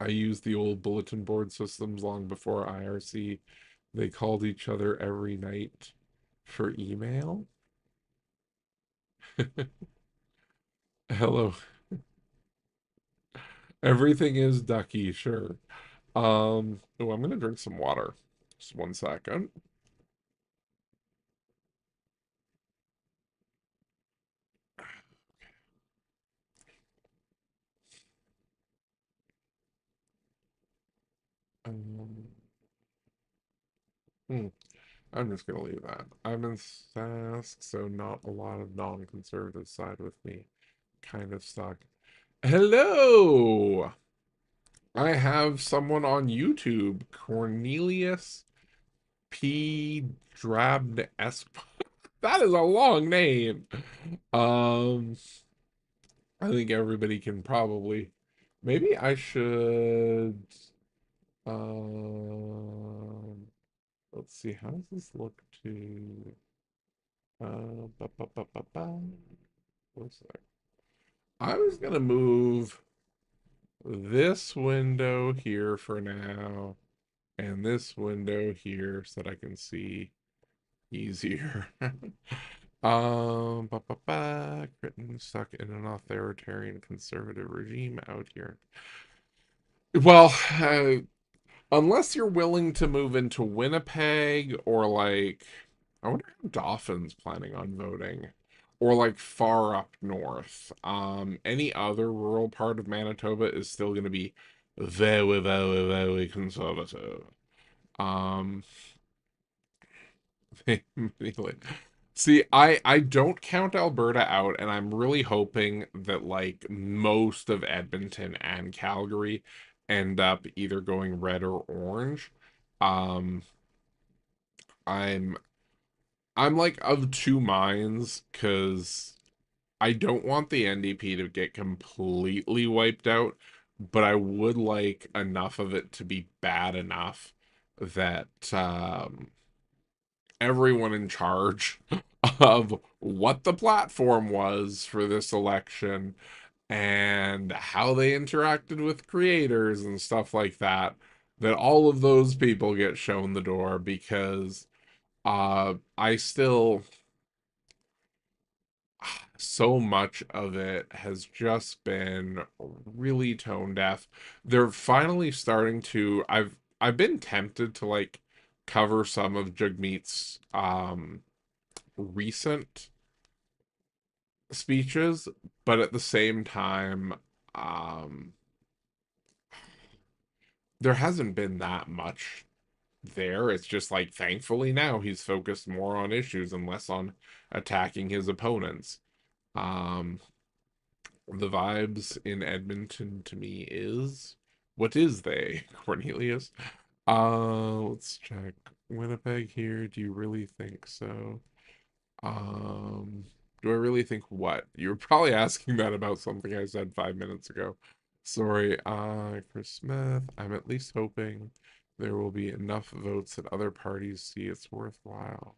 I used the old bulletin board systems long before IRC. They called each other every night for email. Hello. Everything is ducky, sure. Oh, I'm gonna drink some water. Just one second. Um, hmm, I'm just gonna leave that. I'm in Sask, so not a lot of non-conservative side with me. Kind of stuck. Hello! I have someone on YouTube, Cornelius P. Drabn S. That is a long name. Um, I think everybody can probably. Maybe I should. Um, let's see. How does this look to? Ba, ba, ba, ba, ba. What's that? I was gonna move this window here for now, and this window here so that I can see easier. Britain stuck in an authoritarian conservative regime out here. Well, unless you're willing to move into Winnipeg or like, I wonder how Dawson's planning on voting, or like far up north. Any other rural part of Manitoba is still going to be very, very, very conservative. Um, See, I don't count Alberta out, and I'm really hoping that like most of Edmonton and Calgary end up either going red or orange. Um, I'm I'm like of two minds because I don't want the NDP to get completely wiped out, but I would like enough of it to be bad enough that everyone in charge of what the platform was for this election and how they interacted with creators and stuff like that, that all of those people get shown the door because I still so much of it has just been really tone deaf. They're finally starting to I've been tempted to like cover some of Jagmeet's recent speeches, but at the same time, um, there hasn't been that much there. It's just like, thankfully, now he's focused more on issues and less on attacking his opponents. Um, the vibes in Edmonton to me is what is they, Cornelius? Let's check. Winnipeg here. Do you really think so? Um, do I really think what? You were probably asking that about something I said 5 minutes ago. Sorry, Chris Smith. I'm at least hoping there will be enough votes that other parties see it's worthwhile.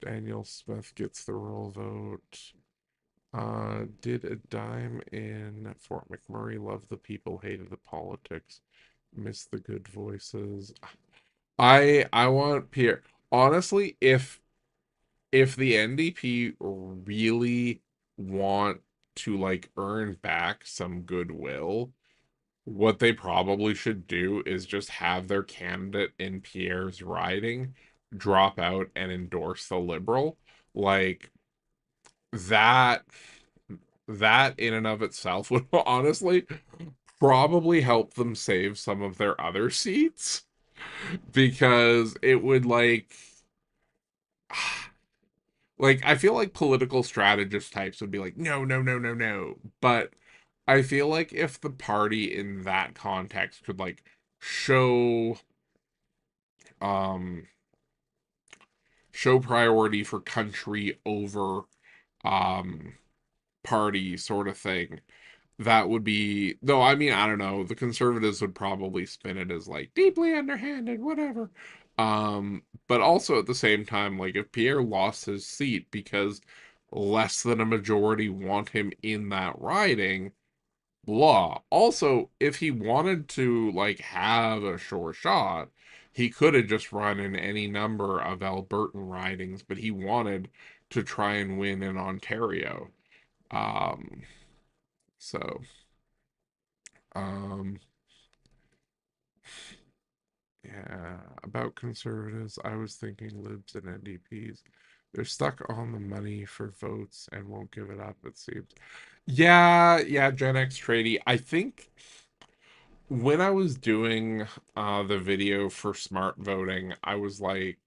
Daniel Smith gets the roll vote. Did a dime in Fort McMurray love the people, hated the politics, miss the good voices. I want Pierre. Honestly, if the NDP really want to like earn back some goodwill, what they probably should do is just have their candidate in Pierre's riding drop out and endorse the Liberal. Like that that in and of itself would honestly probably help them save some of their other seats because it would like I feel like political strategist types would be like, no, no, no, no, no. But I feel like if the party in that context could like show um show priority for country over um party sort of thing, that would be, though I mean, I don't know, the conservatives would probably spin it as like deeply underhanded, whatever. But also at the same time, like if Pierre lost his seat because less than a majority want him in that riding, blah. Also, if he wanted to like have a sure shot, he could have just run in any number of Albertan ridings, but he wanted to try and win in Ontario. Um, so, um, yeah, about conservatives, I was thinking Libs and NDPs. They're stuck on the money for votes and won't give it up, it seems. Yeah, yeah, Gen X tradie. I think when I was doing the video for smart voting, I was like,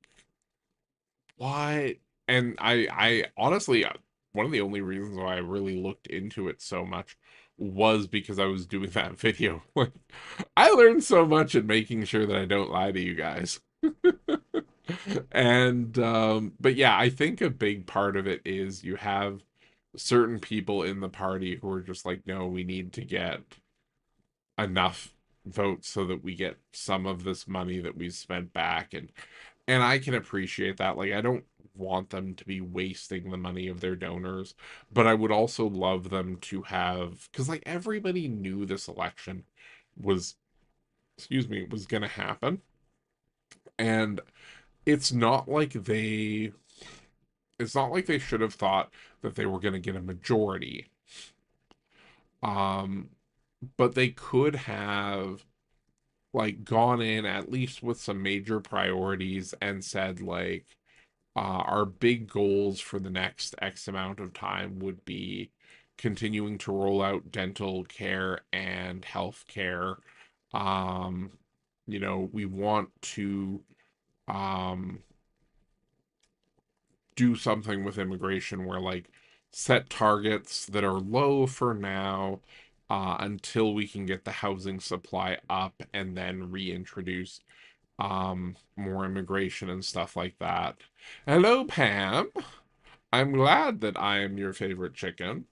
what? And I honestly, one of the only reasons why I really looked into it so much was because I was doing that video. Like, I learned so much in making sure that I don't lie to you guys. And but yeah, I think a big part of it is you have certain people in the party who are just like, no, we need to get enough votes so that we get some of this money that we spent back. And I can appreciate that. Like, I don't want them to be wasting the money of their donors, but I would also love them to have, because like everybody knew this election was, excuse me, was going to happen. And it's not like they, it's not like they should have thought that they were going to get a majority. Um, but they could have like gone in at least with some major priorities and said like, our big goals for the next X amount of time would be continuing to roll out dental care and health care. Um, we want to um, do something with immigration where, like, set targets that are low for now until we can get the housing supply up and then reintroduce more immigration and stuff like that. Hello, Pam. I'm glad that I am your favorite chicken.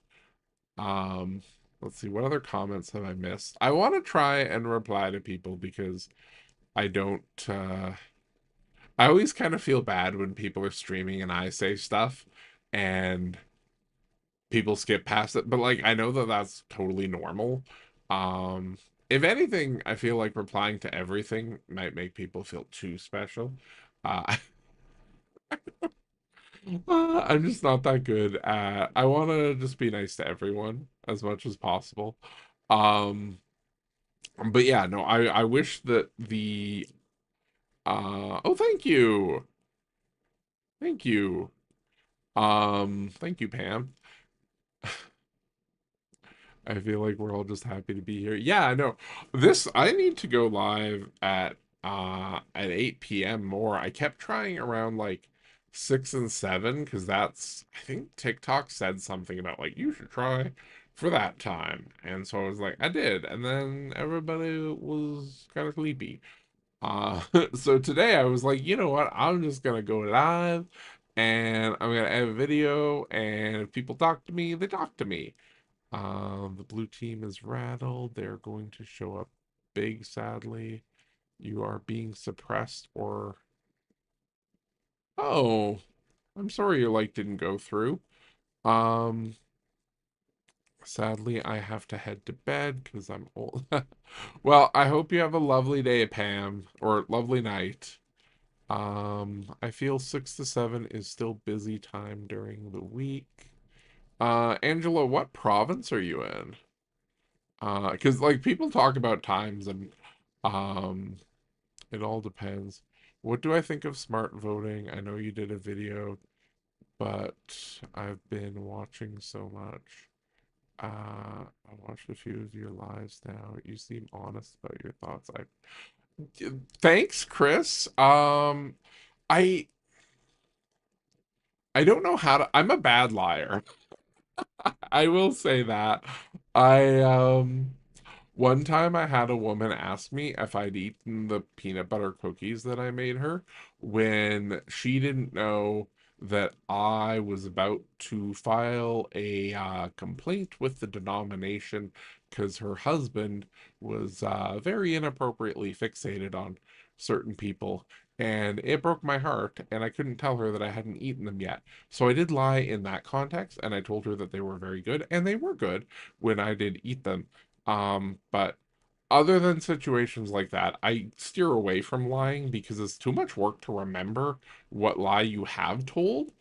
Um, let's see, what other comments have I missed? I want to try and reply to people because I don't I always kind of feel bad when people are streaming and I say stuff and people skip past it, but like I know that that's totally normal. Um, if anything, I feel like replying to everything might make people feel too special. Uh, I'm just not that good at. I want to just be nice to everyone as much as possible. Um, but yeah, no, I wish that the oh, thank you. Thank you. Thank you, Pam. I feel like we're all just happy to be here. Yeah, I know. This I need to go live at 8 p.m. more. I kept trying around like 6 and 7 because that's I think TikTok said something about like you should try for that time. And so I was like, I did, and then everybody was kind of sleepy. Uh so today I was like, you know what? I'm just gonna go live and I'm gonna have a video and if people talk to me, they talk to me. The blue team is rattled. They're going to show up big, sadly. You are being suppressed or... Oh, I'm sorry your light didn't go through. Um, Sadly, I have to head to bed because I'm old. Well, I hope you have a lovely day, Pam, or lovely night. I feel 6 to 7 is still busy time during the week. Angela, what province are you in? Because like people talk about times and um it all depends. What do I think of smart voting? I know you did a video, but I've been watching so much. I watched a few of your lives now. You seem honest about your thoughts. Thanks, Chris. I I don't know how to. I'm a bad liar. I will say that. I One time I had a woman ask me if I'd eaten the peanut butter cookies that I made her when she didn't know that I was about to file a complaint with the denomination because her husband was very inappropriately fixated on certain people. And it broke my heart, and I couldn't tell her that I hadn't eaten them yet. So I did lie in that context, and I told her that they were very good, and they were good when I did eat them. But other than situations like that, I steer away from lying because it's too much work to remember what lie you have told.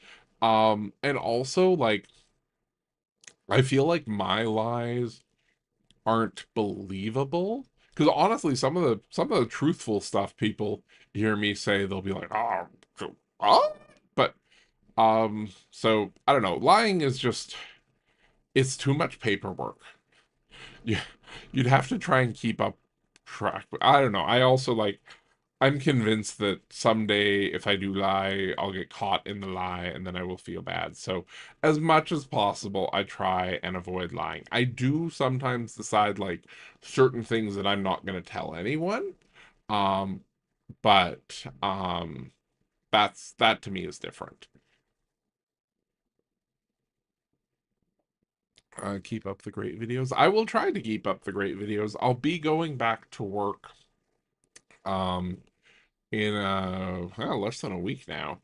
And also like I feel like my lies aren't believable because honestly, some of the truthful stuff people hear me say, they'll be like, "Oh, oh," but so I don't know. Lying is just it's too much paperwork. You you'd have to try and keep up track. But I don't know. I also like I'm convinced that someday if I do lie, I'll get caught in the lie and then I will feel bad. So as much as possible, I try and avoid lying. I do sometimes decide like certain things that I'm not going to tell anyone. Um, but that to me is different. Keep up the great videos. I will try to keep up the great videos. I'll be going back to work um in less than a week now.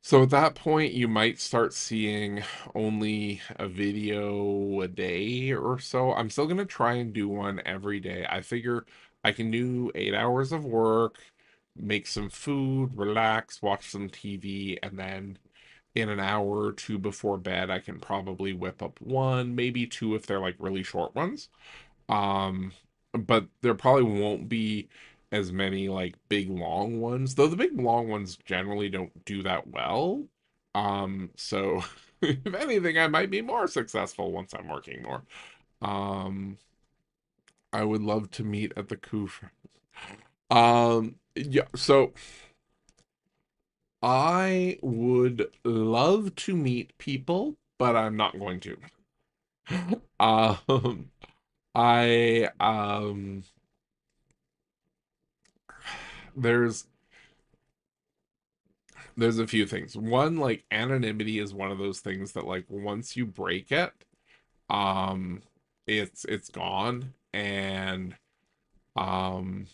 So at that point, you might start seeing only a video a day or so. I'm still gonna try and do one every day. I figure I can do 8 hours of work, make some food, relax, watch some TV, and then in an hour or two before bed, I can probably whip up one, maybe two if they're like really short ones. Um, but there probably won't be as many like big long ones, though the big long ones generally don't do that well. So if anything, I might be more successful once I'm working more. Um, I would love to meet at the Kufr. Yeah, so I would love to meet people, but I'm not going to. Um, I there's there's a few things. One, like anonymity is one of those things that like once you break it, um, it's gone. And um,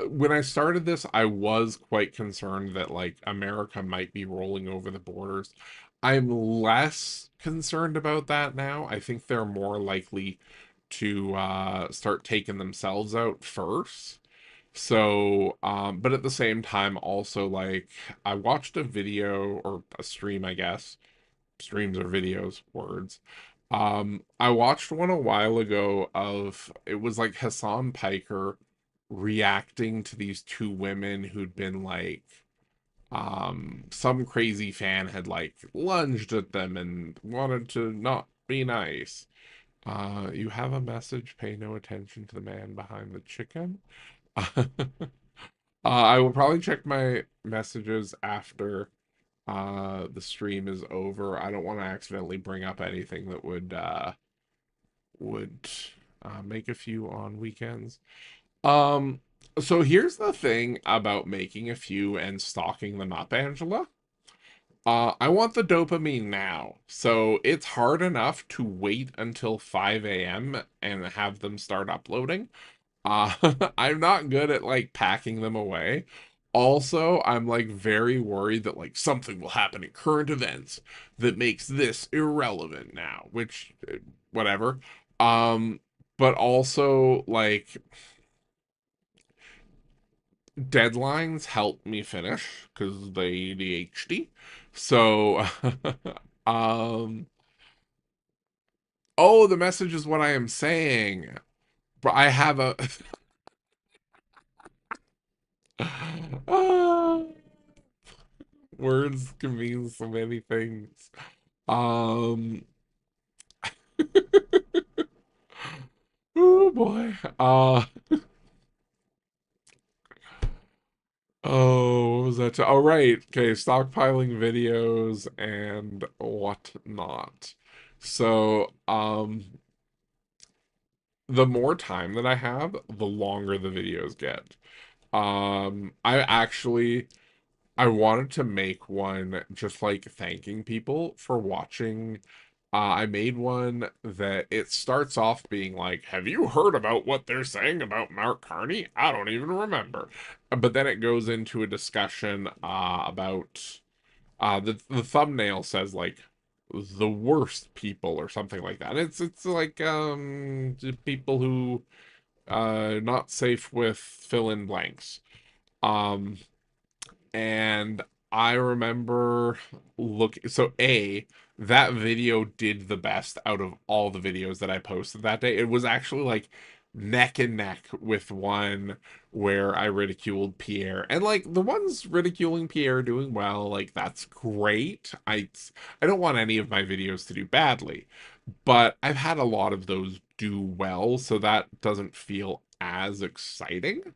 when I started this, I was quite concerned that like America might be rolling over the borders. I'm less concerned about that now. I think they're more likely to start taking themselves out first. So, but at the same time, also like I watched a video or a stream, I guess. Streams or videos, words. I watched one a while ago of it was like Hassan Piker reacting to these two women who'd been like some crazy fan had like lunged at them and wanted to not be nice. You have a message, pay no attention to the man behind the chicken. I will probably check my messages after the stream is over. I don't want to accidentally bring up anything that would make a few on weekends. Um, so here's the thing about making a few and stocking them up, Angela. I want the dopamine now. So it's hard enough to wait until 5 a.m. and have them start uploading. Uh, I'm not good at like packing them away. Also, I'm like very worried that like something will happen in current events that makes this irrelevant now, which whatever. Um, but also like deadlines help me finish because they ADHD. So, um, oh, the message is what I am saying. But I have a Ah, words can mean so many things. Um, oh boy. Oh, what was that? Oh, right. Okay, stockpiling videos and whatnot. So, the more time that I have, the longer the videos get. I wanted to make one just like thanking people for watching. I made one that it starts off being like, "Have you heard about what they're saying about Mark Carney? I don't even remember." But then it goes into a discussion about the thumbnail says like the worst people or something like that. It's like people who not safe with fill in blanks. Um and I remember so that video did the best out of all the videos that I posted that day. It was actually like neck and neck with one where I ridiculed Pierre. And like the ones ridiculing Pierre doing well, like that's great. I don't want any of my videos to do badly, but I've had a lot of those do well, so that doesn't feel as exciting.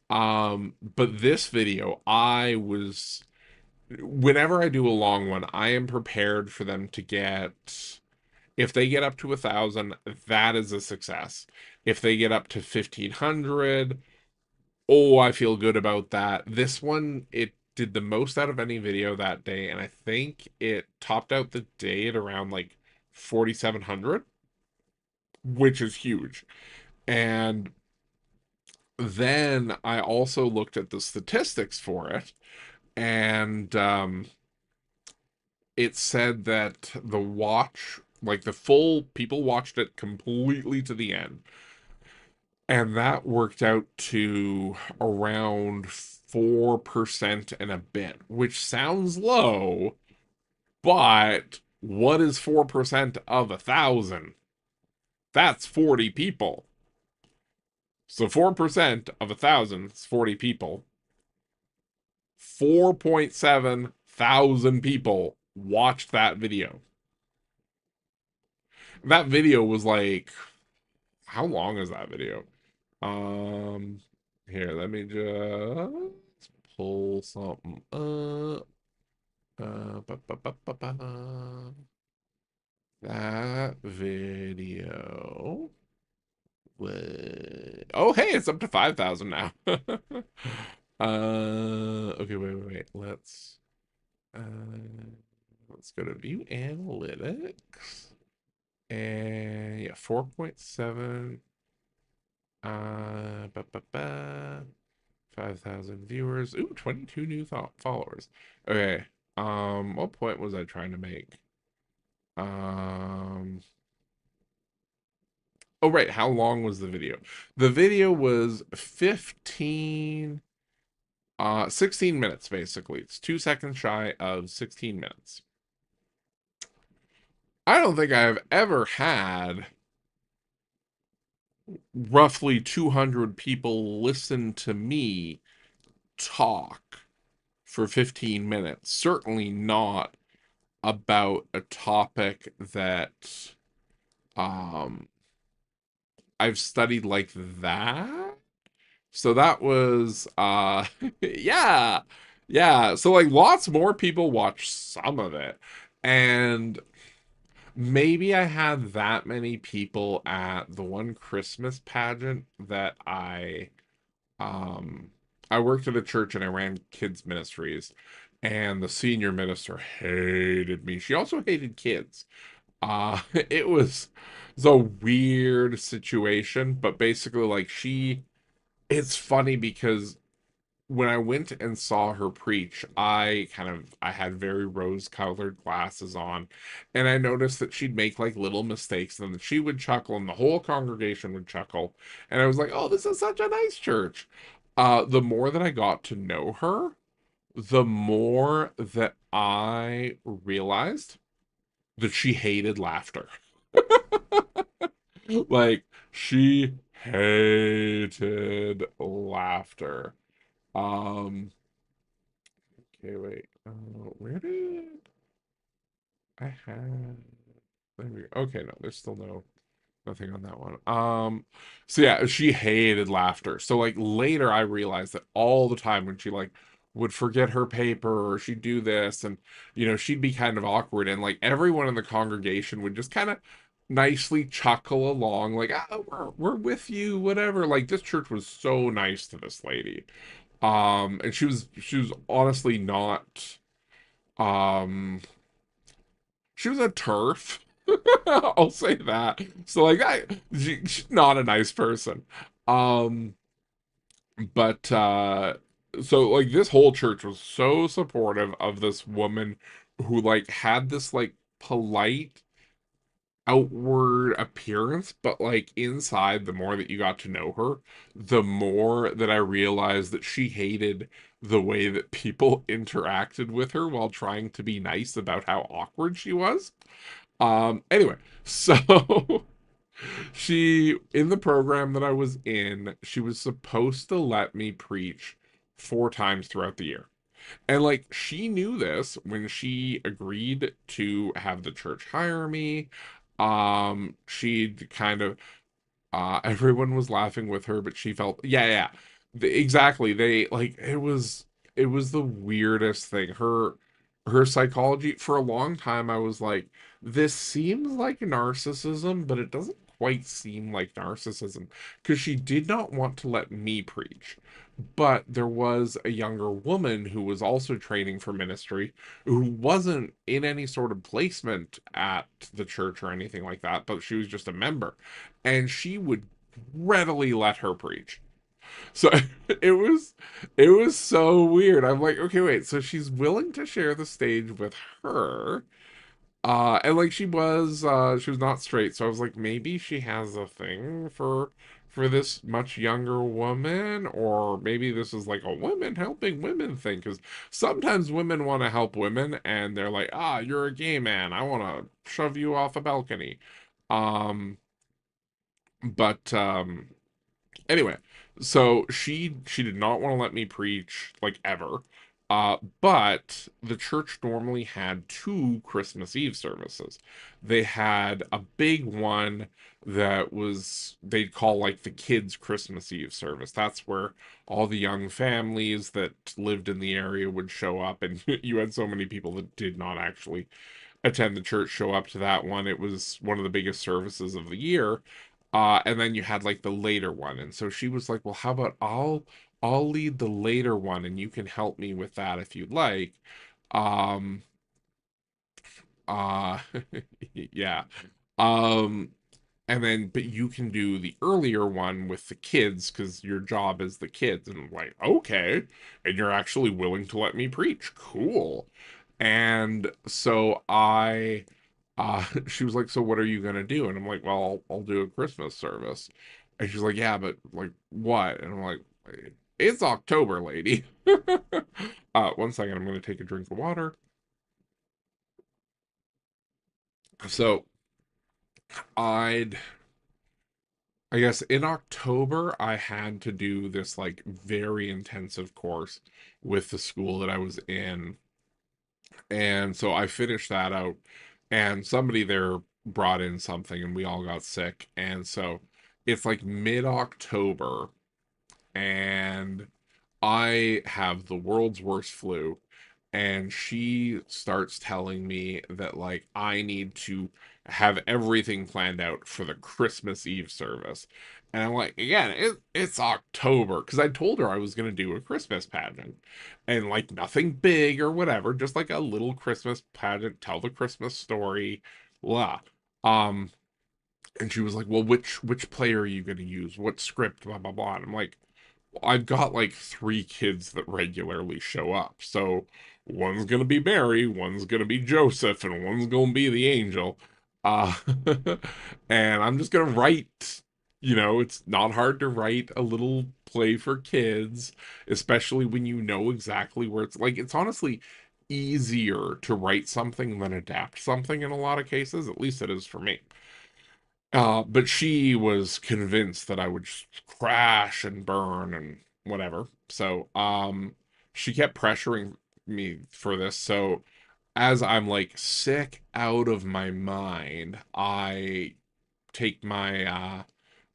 But this video, whenever I do a long one, I am prepared for them to get, if they get up to 1,000, that is a success. If they get up to 1,500, oh, I feel good about that. This one, it did the most out of any video that day, and I think it topped out the day at around like 4,700, which is huge. And then I also looked at the statistics for it, and it said that like the full people watched it completely to the end, and that worked out to around 4% and a bit, which sounds low, but what is 4% of 1,000? That's 40 people. So 4% of 1,000 is 40 people. 4.7 thousand people watched that video. That video was like, how long is that video? Um, Here, let me just pull something up. Ba. That video was, oh, hey, it's up to 5,000 now. Okay, wait. Uh, let's go to view analytics. And yeah, 4.7 ba, ba, ba. 5,000 viewers. Ooh, 22 new followers. Okay. What point was I trying to make? Um, oh, right. How long was the video? The video was 16 minutes, basically. It's 2 seconds shy of 16 minutes. I don't think I've ever had roughly 200 people listen to me talk for 15 minutes. Certainly not about a topic that um I've studied like that. So that was yeah. Yeah, so like lots more people watch some of it. And maybe I had that many people at the one Christmas pageant that um I worked at a church and I ran kids ministries, and the senior minister hated me. She also hated kids. It was a weird situation, but basically like it's funny because when I went and saw her preach, I had very rose-colored glasses on, and I noticed that she'd make like little mistakes, and then she would chuckle, and the whole congregation would chuckle, and I was like, "Oh, this is such a nice church." The more that I got to know her, the more that I realized that she hated laughter. Like she hated laughter. Um, okay, wait. Where did I have? Okay, no, there's still nothing on that one. So yeah, she hated laughter. So like later, I realized that all the time when she like would forget her paper or she'd do this, and she'd be kind of awkward, and like everyone in the congregation would just kind of nicely chuckle along, like, ah, we're with you, whatever. Like this church was so nice to this lady. And she was honestly not um she was a turf. I'll say that. So like she's not a nice person. Um but so like this whole church was so supportive of this woman who like had this like polite outward appearance, but like inside, the more that you got to know her, the more that I realized that she hated the way that people interacted with her while trying to be nice about how awkward she was. Anyway, so she, in the program that I was in, she was supposed to let me preach 4 times throughout the year. And like she knew this when she agreed to have the church hire me. She'd kind of everyone was laughing with her, but she felt, yeah, yeah, exactly. They like it was the weirdest thing. Her psychology, for a long time I was like, this seems like narcissism, but it doesn't quite seem like narcissism, because she did not want to let me preach. But there was a younger woman who was also training for ministry, who wasn't in any sort of placement at the church or anything like that, but she was just a member, and she would readily let her preach. So it it was so weird. I'm like, okay, wait, so she's willing to share the stage with her. And like she was not straight, so I was like, maybe she has a thing for this much younger woman, or maybe this is like a women helping women thing, because sometimes women want to help women and they're like, ah, you're a gay man, I want to shove you off a balcony. Um, but anyway, so she did not want to let me preach like ever. But the church normally had two Christmas Eve services. They had a big one that was they'd call like the kids' Christmas Eve service. That's where all the young families that lived in the area would show up, and you had so many people that did not actually attend the church show up to that one. It was one of the biggest services of the year. And then you had like the later one. And so she was like, "Well, how about I'll lead the later one and you can help me with that if you'd like." Um uh yeah. Um and then but you can do the earlier one with the kids because your job is the kids. And I'm like, okay, and you're actually willing to let me preach, cool. And so she was like, so what are you gonna do? And I'm like, well, I'll do a Christmas service. And she's like, yeah, but like what? And I'm like, it's October, lady. 1 second, I'm gonna take a drink of water. So I'd I guess in October, I had to do this like very intensive course with the school that I was in. And so I finished that out, and somebody there brought in something, and we all got sick. And so it's like mid-October, and I have the world's worst flu, and she starts telling me that like I need to have everything planned out for the Christmas Eve service. And I'm like, again, it's October, because I told her I was gonna do a Christmas pageant, and like nothing big or whatever, just like a little Christmas pageant, tell the Christmas story, blah. Um, and she was like, well, which play are you gonna use? What script? Blah blah blah. And I'm like, I've got like 3 kids that regularly show up. So one's gonna be Mary, one's gonna be Joseph, and one's gonna be the angel. Uh, and I'm just gonna write, it's not hard to write a little play for kids, especially when you know exactly where it's like, it's honestly easier to write something than adapt something in a lot of cases. At least it is for me. But she was convinced that I would just crash and burn and whatever. So, she kept pressuring me for this. So, as I'm like sick out of my mind, I take my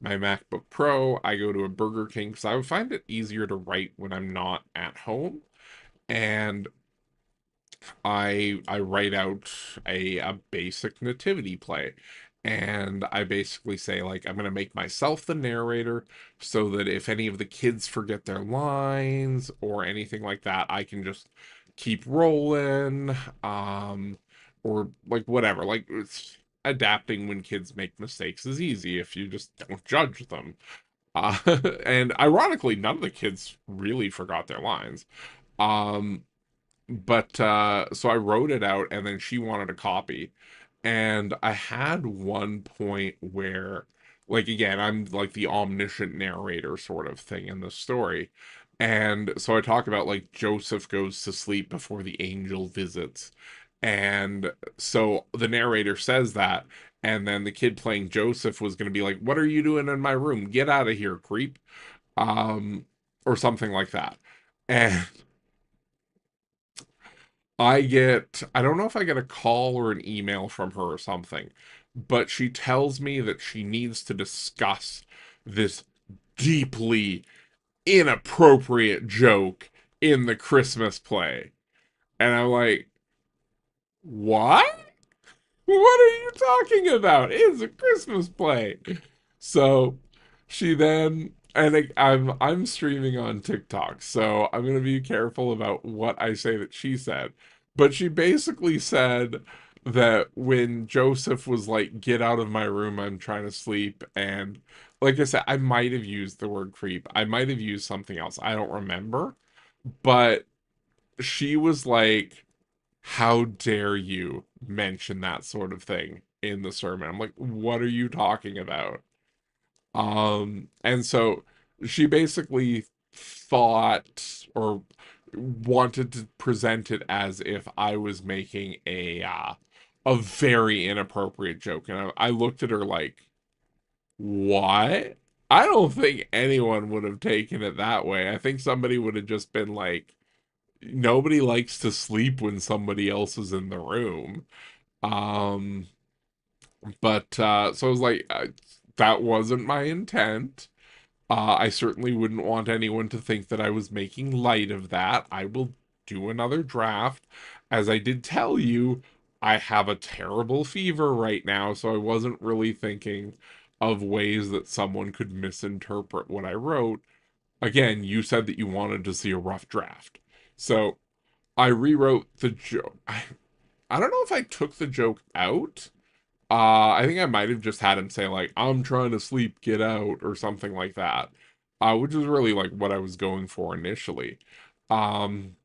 MacBook Pro, I go to a Burger King because I would find it easier to write when I'm not at home. And I write out a basic nativity play, and I basically say like I'm gonna make myself the narrator so that if any of the kids forget their lines or anything like that, I can just keep rolling, or like whatever. Like it's adapting when kids make mistakes is easy if you just don't judge them. Uh, and ironically, none of the kids really forgot their lines. Um, But so I wrote it out and then she wanted a copy. And I had one point where, like, again, I'm like the omniscient narrator sort of thing in the story. And so I talk about like Joseph goes to sleep before the angel visits. And so the narrator says that. And then the kid playing Joseph was going to be like, "What are you doing in my room? Get out of here, creep." Um, or something like that. And I don't know if I get a call or an email from her or something, but she tells me that she needs to discuss this deeply inappropriate joke in the Christmas play. And I'm like, what? What are you talking about? It's a Christmas play. So she then I'm streaming on TikTok, so I'm gonna be careful about what I say that she said. But she basically said that when Joseph was like, "Get out of my room, I'm trying to sleep," and like I said, I might have used the word creep. I might have used something else. I don't remember. But she was like, how dare you mention that sort of thing in the sermon? I'm like, what are you talking about? And so she basically thought or wanted to present it as if I was making a very inappropriate joke. And I looked at her like, what? I don't think anyone would have taken it that way. I think somebody would have just been like, nobody likes to sleep when somebody else is in the room. Um, but so I was like, that wasn't my intent. I certainly wouldn't want anyone to think that I was making light of that. I will do another draft. As I did tell you, I have a terrible fever right now, so I wasn't really thinking of ways that someone could misinterpret what I wrote. Again, you said that you wanted to see a rough draft. So I rewrote the joke. I don't know if I took the joke out. I think I might have just had him say like, "I'm trying to sleep, get out," or something like that. Which was really like what I was going for initially. Um,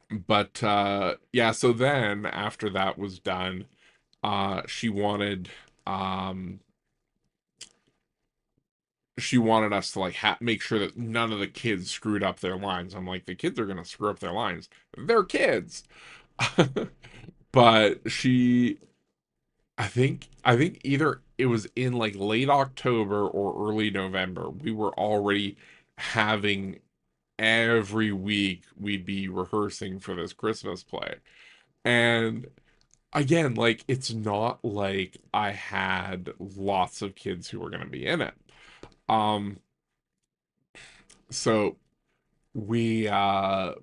but yeah, so then after that was done, she wanted um she wanted us to like make sure that none of the kids screwed up their lines. I'm like, the kids are gonna screw up their lines. They're kids. But I think either it was in like late October or early November. We were already having every week we'd be rehearsing for this Christmas play. And again, like it's not like I had lots of kids who were going to be in it. Um so we again,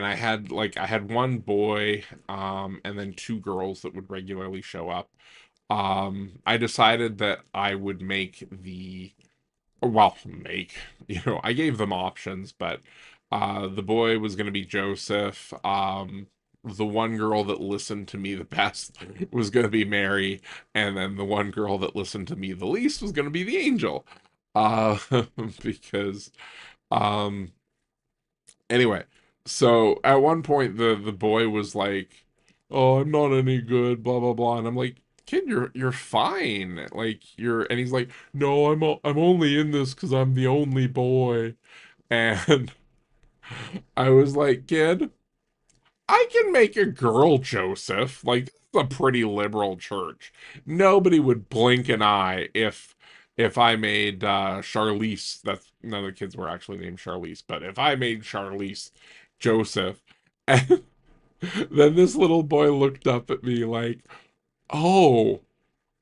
I had one boy and then two girls that would regularly show up. I decided that I would make I gave them options, but the boy was going to be Joseph. The one girl that listened to me the best was going to be Mary, and then the one girl that listened to me the least was going to be the angel. Uh, because um, Anyway, so at one point the boy was like, "Oh, I'm not any good," blah blah blah, and I'm like, "Kid, you're fine." Like and he's like, "No, I'm only in this because I'm the only boy," and I was like, "Kid, I can make a girl Joseph. Like this is a pretty liberal church. Nobody would blink an eye if I made Charlize. That's none of the kids were actually named Charlize, but if I made Charlize Joseph, and then this little boy looked up at me like, "Oh,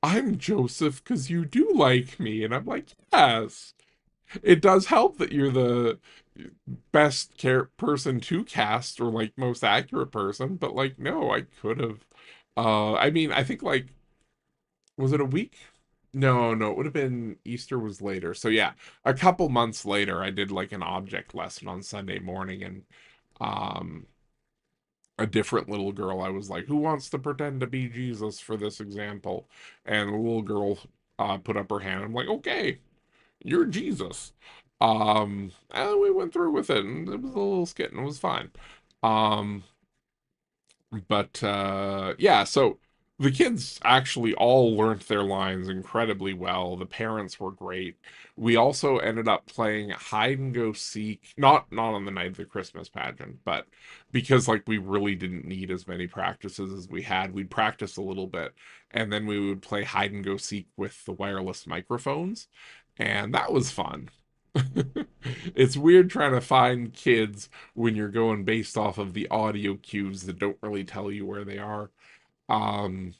I'm Joseph because you do like me," and I'm like, "Yes." It does help that you're the best person to cast or like most accurate person, but like no, I could have. I mean, I think like was it a week? No, no, it would have been Easter was later. So yeah, a couple months later, I did like an object lesson on Sunday morning, and um, a different little girl. I was like, "Who wants to pretend to be Jesus for this example?" And the little girl put up her hand. I'm like, "Okay, you're Jesus." And we went through with it, and it was a little skit, and it was fine. Um, but yeah, so the kids actually all learned their lines incredibly well. The parents were great. We also ended up playing hide and go seek, not on the night of the Christmas pageant, but because like we really didn't need as many practices as we had, we'd practice a little bit, and then we would play hide and go seek with the wireless microphones, and that was fun. It's weird trying to find kids when you're going based off of the audio cues that don't really tell you where they are. Um,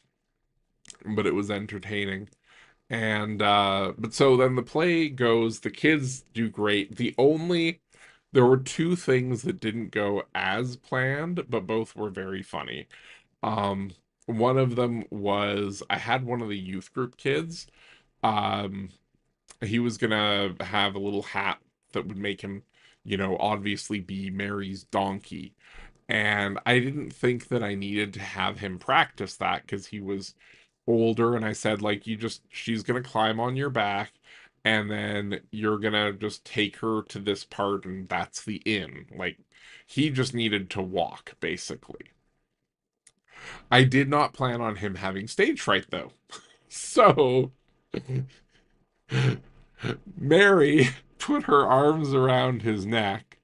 but it was entertaining. And but so then the play goes, the kids do great. There were two things that didn't go as planned, but both were very funny. Um, one of them was I had one of the youth group kids. Um, he was gonna have a little hat that would make him, obviously be Mary's donkey. And I didn't think that I needed to have him practice that because he was older. And I said, like, she's gonna climb on your back, and then you're gonna just take her to this part, and that's the inn. Like, he just needed to walk, basically. I did not plan on him having stage fright, though. So Mary put her arms around his neck,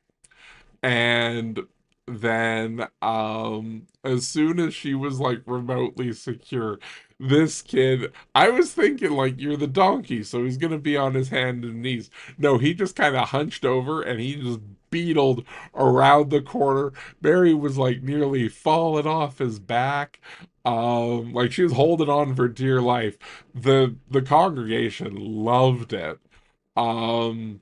and then as soon as she was like remotely secure, this kid, I was thinking like you're the donkey, so he's gonna be on his hand and knees. No, he just kind of hunched over and he just beetled around the corner. Mary was like nearly falling off his back. Like she was holding on for dear life. The congregation loved it. Um,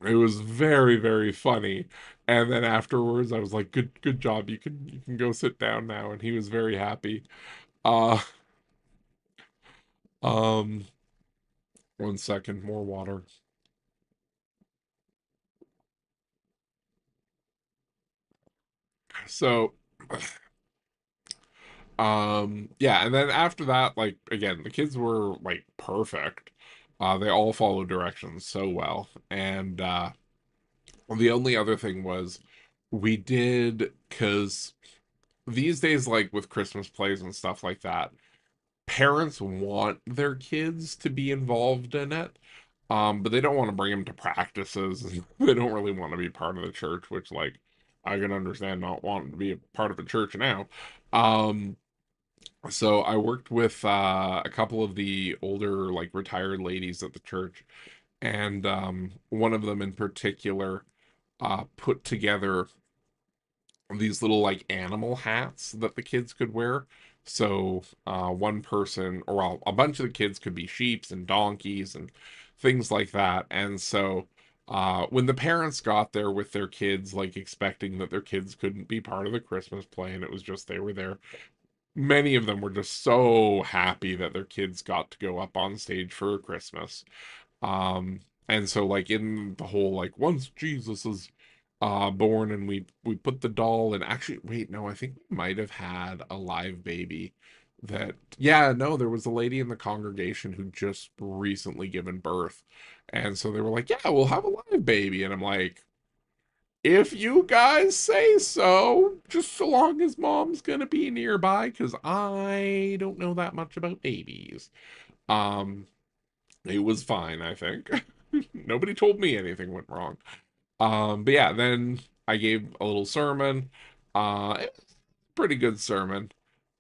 it was very, very funny. And then afterwards, I was like, "Good job. You can go sit down now." And he was very happy. Uh, um, one second, more water. So, yeah. And then after that, like again, the kids were like perfect. They all followed directions so well. And the only other thing was we did because these days, like with Christmas plays and stuff like that, parents want their kids to be involved in it, but they don't want to bring them to practices. They don't really want to be part of the church, which, like, I can understand not wanting to be a part of a church now. Um, so I worked with a couple of the older, like, retired ladies at the church, and one of them in particular put together these little like animal hats that the kids could wear. So one person, or well, a bunch of the kids could be sheeps and donkeys and things like that. And so when the parents got there with their kids, like expecting that their kids couldn't be part of the Christmas play, and it was just they were there, many of them were just so happy that their kids got to go up on stage for Christmas. Um, and so like in the whole like once Jesus is born and we put the doll and actually wait, no, I think we might have had a live baby that yeah, no, there was a lady in the congregation who just recently given birth. And so they were like, "Yeah, we'll have a live baby." And I'm like, "If you guys say so, just so long as mom's gonna be nearby, because I don't know that much about babies." Um, it was fine, I think. Nobody told me anything went wrong. But yeah, then I gave a little sermon. It was a pretty good sermon.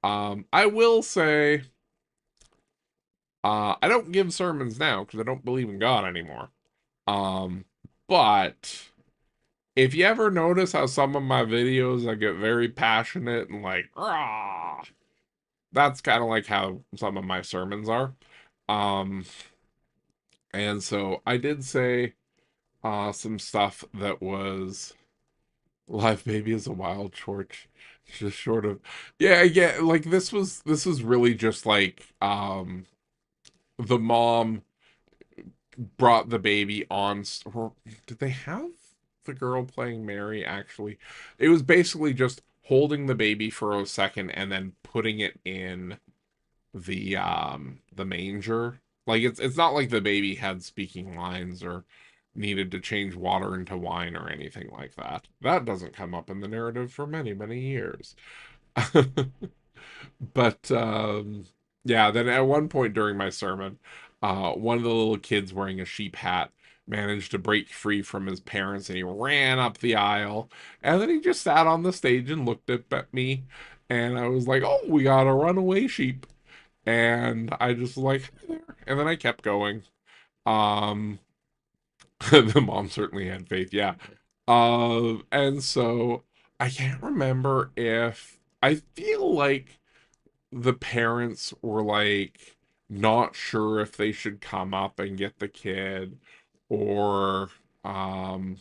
I will say, I don't give sermons now because I don't believe in God anymore. Um, but if you ever notice how some of my videos I get very passionate and like, rah, that's kind of like how some of my sermons are. Um, and so I did say some stuff that was Live Baby is a wild torch. Just short of yeah, like this was really just like the mom brought the baby on or did they have the girl playing Mary actually? It was basically just holding the baby for a second and then putting it in the manger. Like it's not like the baby had speaking lines or needed to change water into wine or anything like that. That doesn't come up in the narrative for many, many years. But yeah, then at one point during my sermon, one of the little kids wearing a sheep hat managed to break free from his parents and he ran up the aisle. And then he just sat on the stage and looked up at me. And I was like, oh, we got a runaway sheep. And I just was like, "Hi there." And then I kept going. Um, the mom certainly had faith, yeah. And so I can't remember if I feel like the parents were like not sure if they should come up and get the kid or um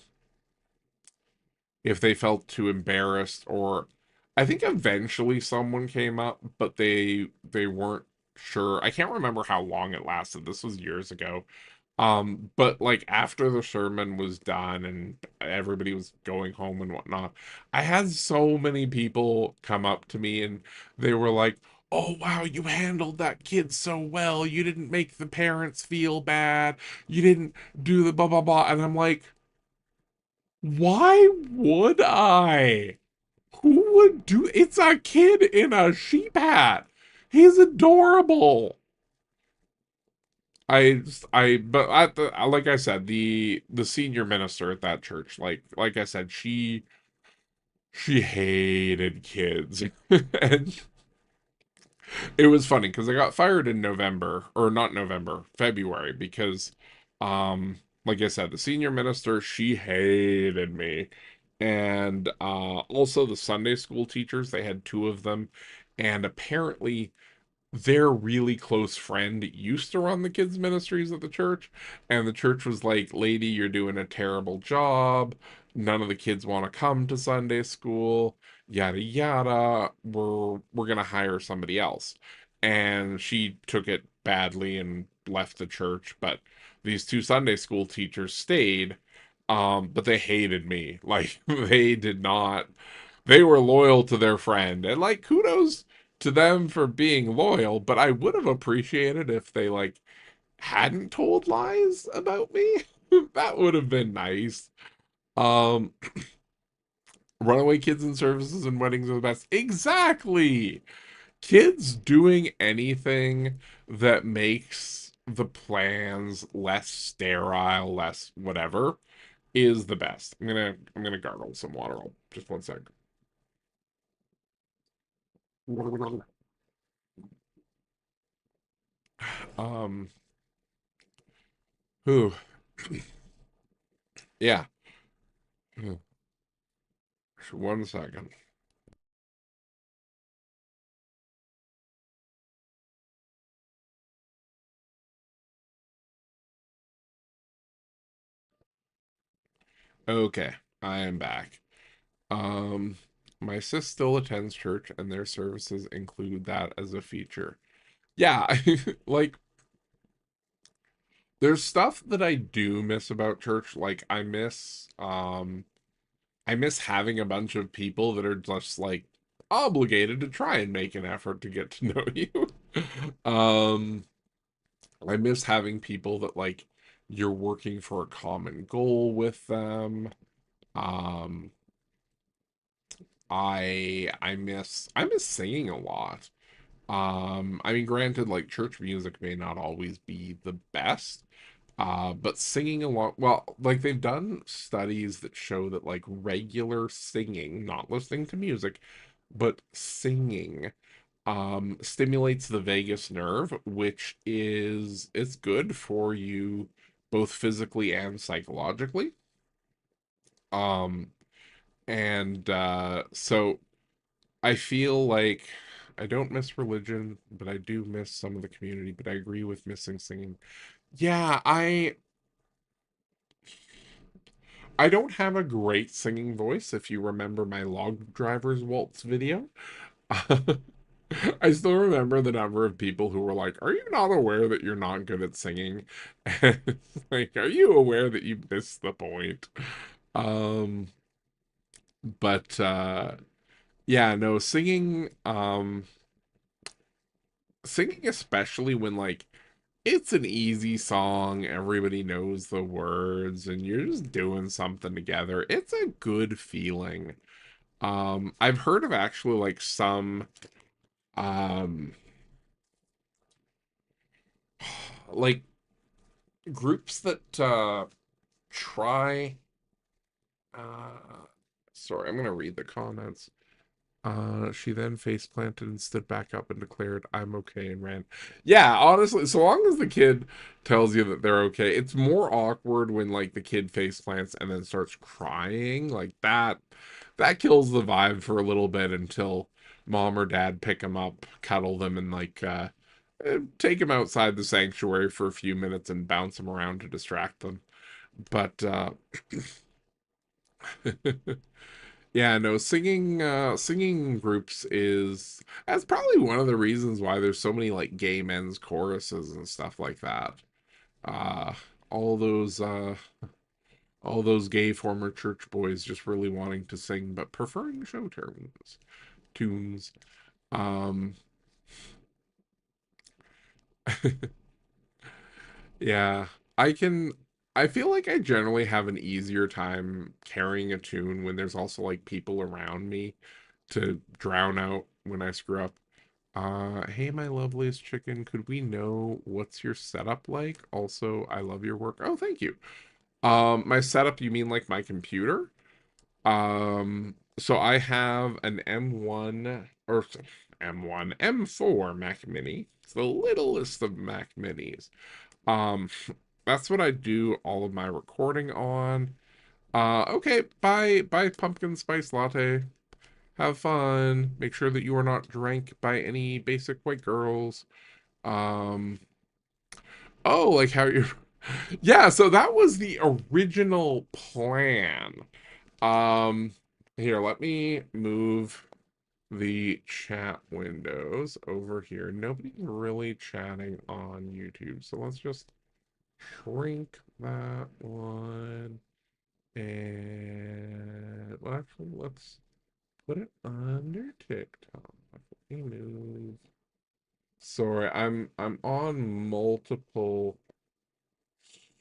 if they felt too embarrassed or I think eventually someone came up but they weren't sure. I can't remember how long it lasted. This was years ago. But like after the sermon was done and everybody was going home and whatnot, I had so many people come up to me and they were like, "Oh wow, you handled that kid so well. You didn't make the parents feel bad. You didn't do the blah blah blah." And I'm like, "Why would I? Who would do? It's a kid in a sheep hat. He's adorable." But like I said, the senior minister at that church, like I said, she hated kids, and it was funny because I got fired in November, or not November, February, because, like I said, the senior minister, she hated me, and also the Sunday school teachers, they had two of them, and apparently their really close friend used to run the kids ministries at the church, and the church was like, lady, you're doing a terrible job, none of the kids want to come to Sunday school, yada yada, we're gonna hire somebody else. And she took it badly and left the church, but these two Sunday school teachers stayed, but they hated me. Like they did not, they were loyal to their friend, and like kudos to them for being loyal, but I would have appreciated if they like hadn't told lies about me. That would have been nice. Um, Runaway kids in services and weddings are the best. Exactly. Kids doing anything that makes the plans less sterile, less whatever, is the best. I'm gonna gargle some water. Just one sec. Um, who? Yeah. One second. Okay, I am back. Um, my sis still attends church, and their services include that as a feature. Yeah, like there's stuff that I do miss about church. Like I miss having a bunch of people that are just like obligated to try and make an effort to get to know you. Um, I miss having people that like you're working for a common goal with them. Um, I miss singing a lot. I mean, granted, like church music may not always be the best, but singing along, well, like they've done studies that show that like regular singing, not listening to music, but singing, stimulates the vagus nerve, which is it's good for you both physically and psychologically. Um, and so I feel like I don't miss religion, but I do miss some of the community, but I agree with missing singing. Yeah, I don't have a great singing voice if you remember my log driver's waltz video. I still remember the number of people who were like, "Are you not aware that you're not good at singing?" And it's like, "Are you aware that you missed the point?" Um, but yeah, no, singing especially when like it's an easy song. Everybody knows the words, and you're just doing something together. It's a good feeling. I've heard of actually like some um like groups that try sorry, I'm gonna read the comments. She then face planted and stood back up and declared, I'm okay, and ran. Yeah, honestly, so long as the kid tells you that they're okay, it's more awkward when like the kid face plants and then starts crying. Like that kills the vibe for a little bit until mom or dad pick them up, cuddle them, and like take them outside the sanctuary for a few minutes and bounce them around to distract them. But yeah, no, singing groups is that's probably one of the reasons why there's so many like gay men's choruses and stuff like that. Uh all those uh all those gay former church boys just really wanting to sing but preferring show tunes. Um yeah, I can I feel like I generally have an easier time carrying a tune when there's also like people around me to drown out when I screw up. Hey, my loveliest chicken, could we know what's your setup like? Also, I love your work. Oh, thank you. My setup, you mean like my computer? So I have an M1 or M1, M4 Mac Mini. It's the littlest of Mac Minis. Um, that's what I do all of my recording on. Okay, bye pumpkin spice latte. Have fun. Make sure that you are not drank by any basic white girls. Um, oh, like how you're. Yeah, so that was the original plan. Um, Here, let me move the chat windows over here. Nobody's really chatting on YouTube, so let's just shrink that one. And well, actually, let's put it under TikTok. Let me move. Sorry, I'm on multiple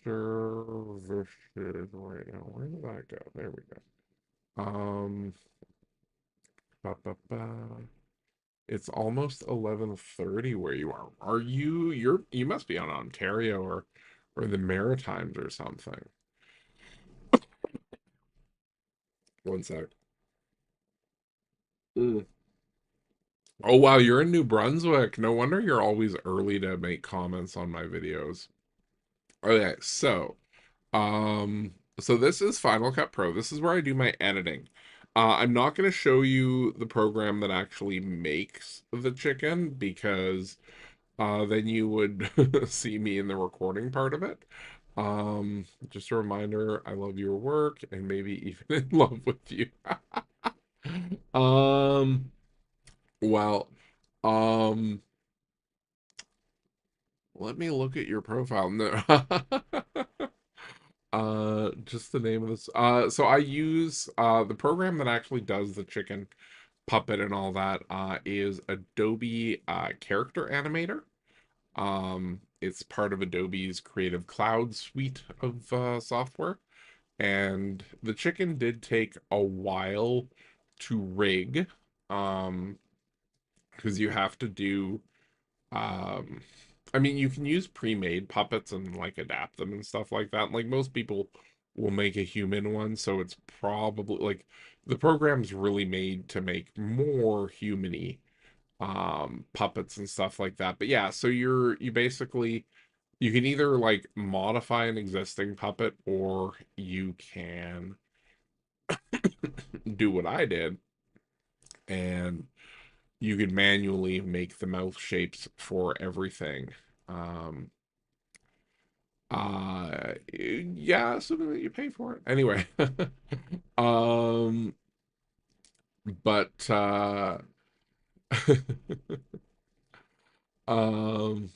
services right now. Where did that go? There we go. Ba, ba, ba. It's almost 11:30 where you are. You must be on Ontario or the Maritimes or something. One sec. Mm. Oh wow, you're in New Brunswick. No wonder you're always early to make comments on my videos. Okay, so this is Final Cut Pro. This is where I do my editing. I'm not going to show you the program that actually makes the chicken because then you would see me in the recording part of it. Just a reminder, I love your work and maybe even in love with you. Um, well, um, let me look at your profile. No. Just the name of this. So I use the program that actually does the chicken puppet and all that is Adobe Character Animator. It's part of Adobe's Creative Cloud suite of software. And the chicken did take a while to rig, um, because you have to do um, I mean, you can use pre-made puppets and like adapt them and stuff like that. Like most people will make a human one, so it's probably like the program's really made to make more humany puppets and stuff like that. But yeah, so you basically you can either like modify an existing puppet or you can do what I did and you could manually make the mouth shapes for everything. Um yeah, assuming that you pay for it. Anyway. um but um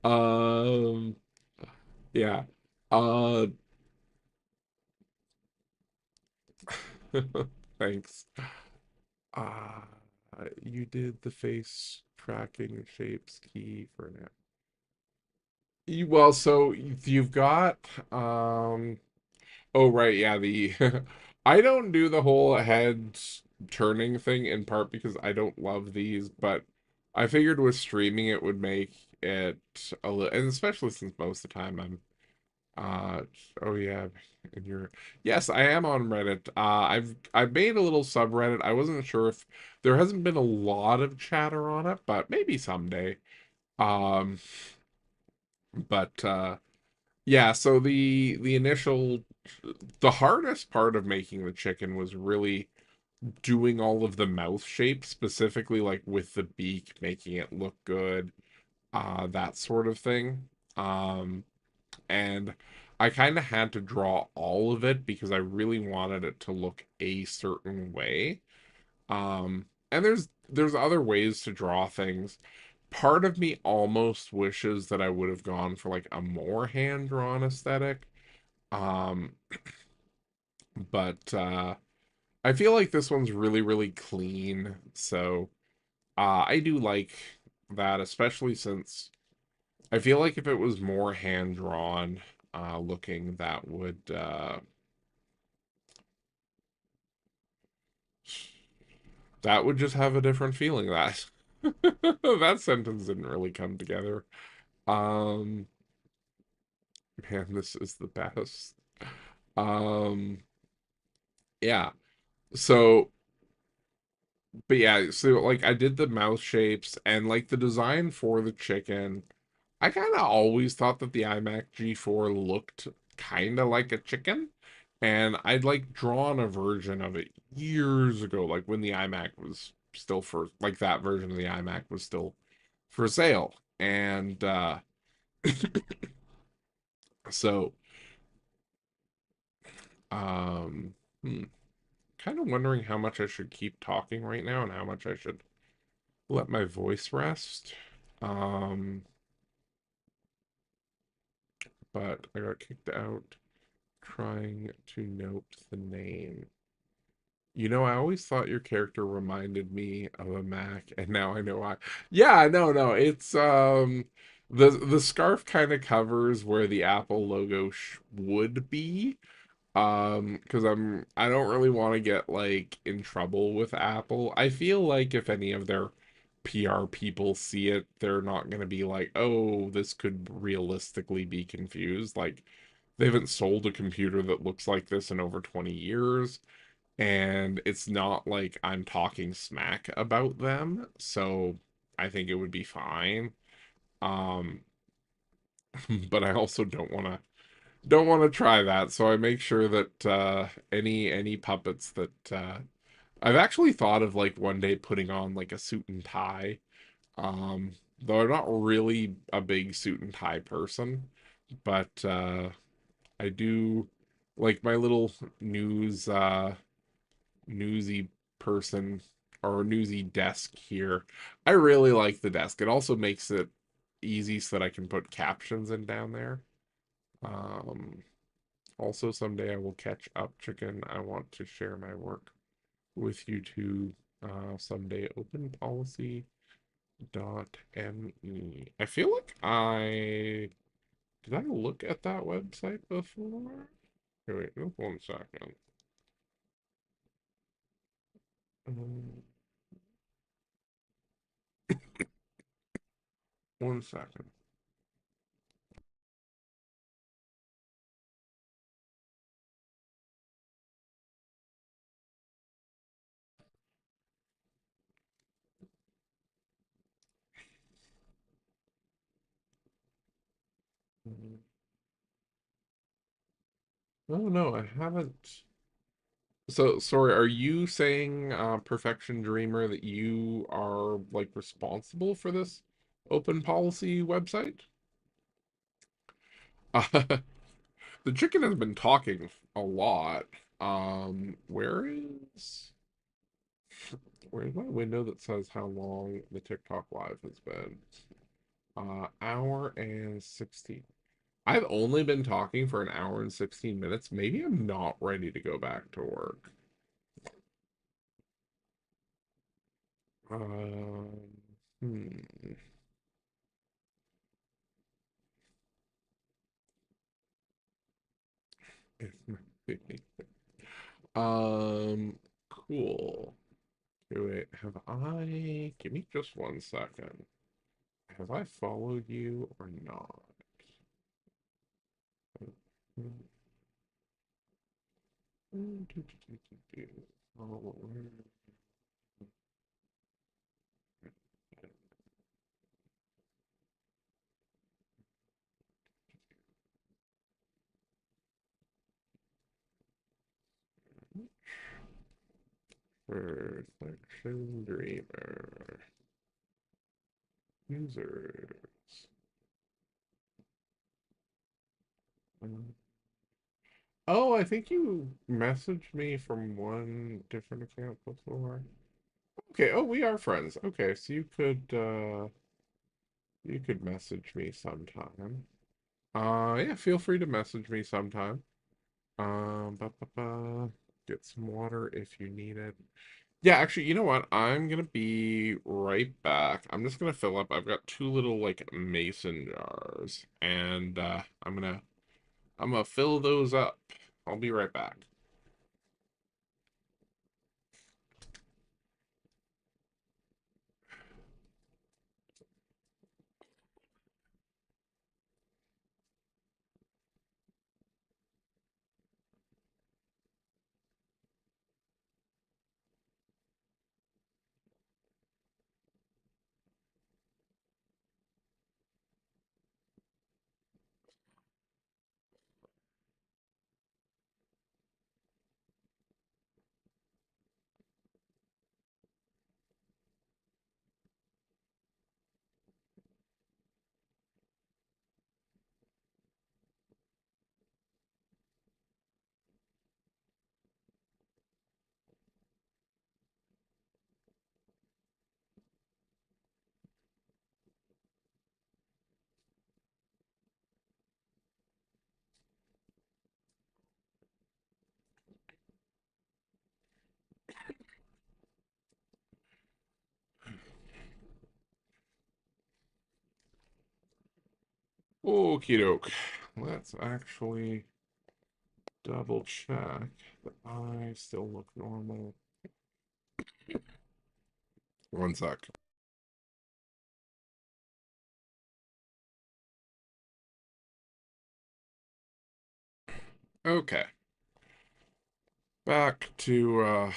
um yeah. Uh Thanks. Uh You did the face tracking shapes key for now. Well, so you've got oh right, yeah, the I don't do the whole head turning thing in part because I don't love these, but I figured with streaming it would make it a little, and especially since most of the time I'm uh oh yeah, and you're yes, I am on Reddit. I've made a little subreddit. I wasn't sure if there hasn't been a lot of chatter on it, but maybe someday. Um but yeah, so the initial the hardest part of making the chicken was really doing all of the mouth shapes, specifically like with the beak, making it look good, that sort of thing. And I kind of had to draw all of it because I really wanted it to look a certain way. And there's other ways to draw things. Part of me almost wishes that I would have gone for like a more hand-drawn aesthetic. Um, but I feel like this one's really, really clean. So I do like that, especially since I feel like if it was more hand-drawn looking, that would just have a different feeling. That that sentence didn't really come together. Um, man, this is the best. Um, yeah. So, but yeah, so like I did the mouth shapes and like the design for the chicken. I kind of always thought that the iMac G4 looked kind of like a chicken, and I'd like drawn a version of it years ago, like when the iMac was still for like that version of the iMac was still for sale. And so um hmm, kind of wondering how much I should keep talking right now and how much I should let my voice rest. Um but I got kicked out trying to note the name. You know, I always thought your character reminded me of a Mac, and now I know why. Yeah, no, no, it's the scarf kind of covers where the Apple logo sh would be. Because I don't really want to get like in trouble with Apple. I feel like if any of their PR people see it, they're not gonna be like, "Oh, this could realistically be confused." Like they haven't sold a computer that looks like this in over 20 years, and it's not like I'm talking smack about them, so I think it would be fine. Um, but I also don't want to try that, so I make sure that any puppets that I've actually thought of like one day putting on like a suit and tie. Though I'm not really a big suit and tie person, but I do like my little news newsy person or newsy desk here. I really like the desk. It also makes it easy so that I can put captions in down there. Um, Also, someday I will catch up, chicken. I want to share my work with you too. Someday, openpolicy.me. I feel like did I look at that website before? Okay, wait, just 1 second. Um, 1 second. Oh no, I haven't. So sorry, are you saying, Perfection Dreamer, that you are like responsible for this open policy website? The chicken has been talking a lot. Where's my window that says how long the TikTok live has been? Hour and 16. I've only been talking for an hour and 16 minutes. Maybe I'm not ready to go back to work. Um, hmm. Um, cool. Wait, have I? Give me just one second. Have I followed you or not? Oh, Perfection Dreamer. Users. Oh, I think you messaged me from one different account before. Okay, oh, we are friends. Okay, so you could message me sometime. Yeah, feel free to message me sometime. Ba, ba, ba. Get some water if you need it. Yeah, actually, you know what? I'm gonna be right back. I'm just gonna fill up. I've got two little like mason jars, and I'm gonna fill those up. I'll be right back. Okie doke. Let's actually double check that I still look normal. One sec. Okay. Back to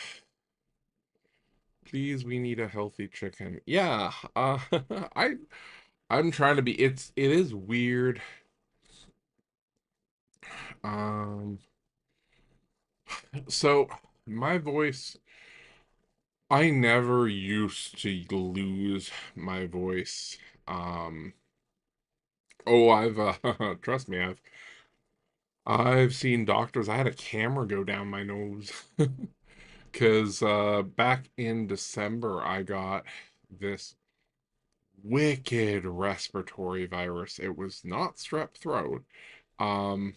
please we need a healthy chicken. Yeah, I I'm trying to be it is weird. Um so my voice I never used to lose my voice. Um oh, I've trust me, I've seen doctors. I had a camera go down my nose. Because back in December, I got this wicked respiratory virus. It was not strep throat. Um,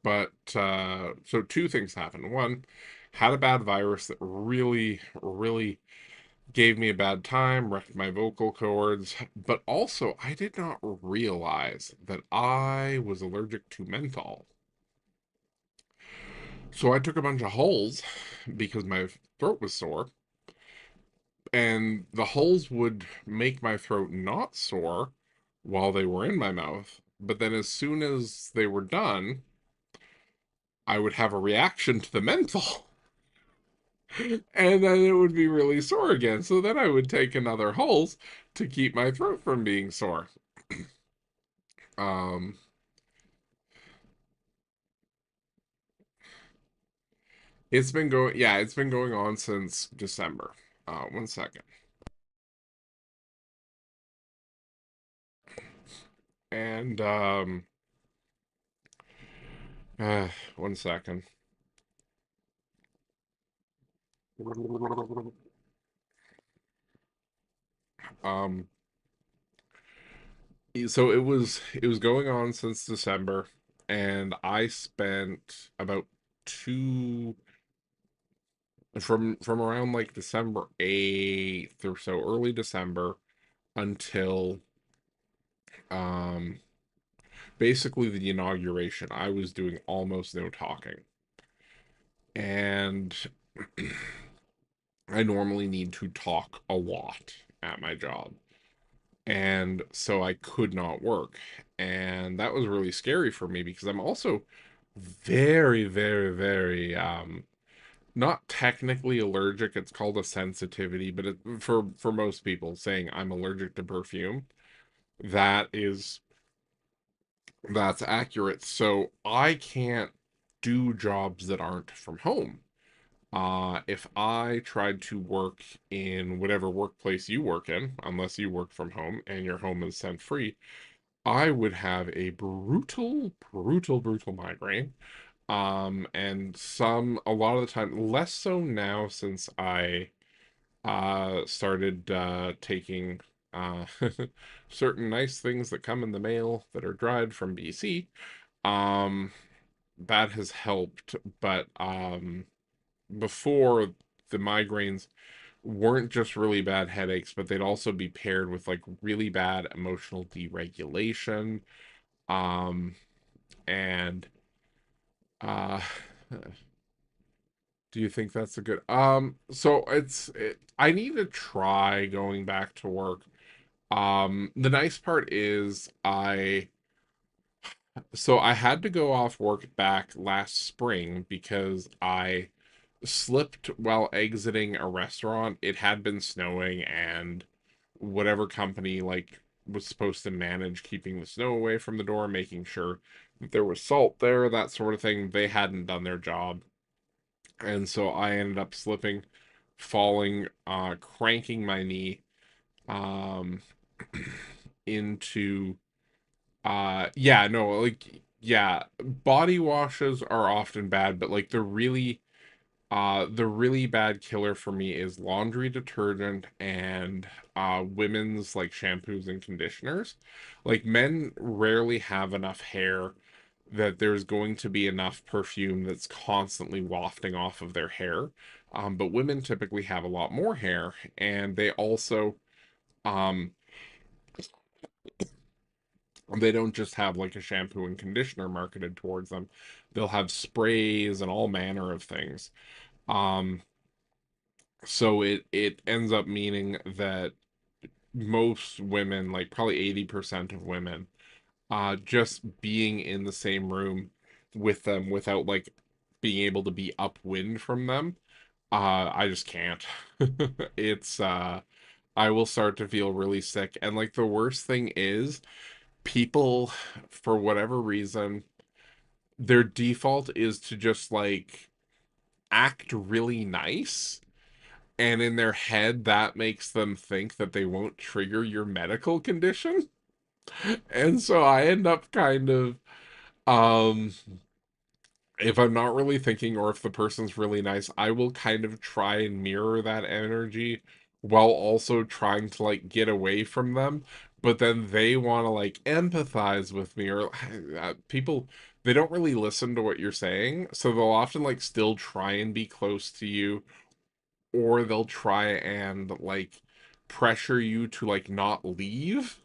but so two things happened. One, had a bad virus that really, really gave me a bad time, wrecked my vocal cords. But also, I did not realize that I was allergic to menthol. So I took a bunch of Hulls because my throat was sore, and the holes would make my throat not sore while they were in my mouth. But then as soon as they were done, I would have a reaction to the menthol. And then it would be really sore again. So then I would take another Hulse to keep my throat from being sore. Um, it's been going on since December. One second. And one second. Um, so it was going on since December, and I spent about two from around like December 8th or so, early December, until um basically the inauguration. I was doing almost no talking. And I normally need to talk a lot at my job. And so I could not work. And that was really scary for me because I'm also very, very, very not technically allergic. It's called a sensitivity, but for most people saying I'm allergic to perfume, that is that's accurate. So I can't do jobs that aren't from home. If I tried to work in whatever workplace you work in, unless you work from home and your home is scent free, I would have a brutal, brutal, brutal migraine. And a lot of the time, less so now since I started taking uh certain nice things that come in the mail that are dried from BC. Um, that has helped, but before, the migraines weren't just really bad headaches, but they'd also be paired with like really bad emotional deregulation. Um, and uh do you think that's a good so I need to try going back to work. The nice part is I had to go off work back last spring because I slipped while exiting a restaurant. It had been snowing, and whatever company like was supposed to manage keeping the snow away from the door, making sure that there was salt there, that sort of thing, they hadn't done their job. And so I ended up slipping, falling, cranking my knee um into yeah, no, like yeah, body washes are often bad, but like the really bad killer for me is laundry detergent and women's like shampoos and conditioners. Like men rarely have enough hair that there's going to be enough perfume that's constantly wafting off of their hair. But women typically have a lot more hair, and um they don't just have like a shampoo and conditioner marketed towards them. They'll have sprays and all manner of things. Um so it ends up meaning that most women, like probably 80% of women, just being in the same room with them without like being able to be upwind from them, I just can't. It's I will start to feel really sick. And like the worst thing is people, for whatever reason, their default is to just like act really nice. And in their head, that makes them think that they won't trigger your medical condition. And so I end up kind of, um, if I'm not really thinking or if the person's really nice, I will kind of try and mirror that energy while also trying to like get away from them. But then they want to like empathize with me, or people, they don't really listen to what you're saying. So they'll often like still try and be close to you, or they'll try and like pressure you to like not leave.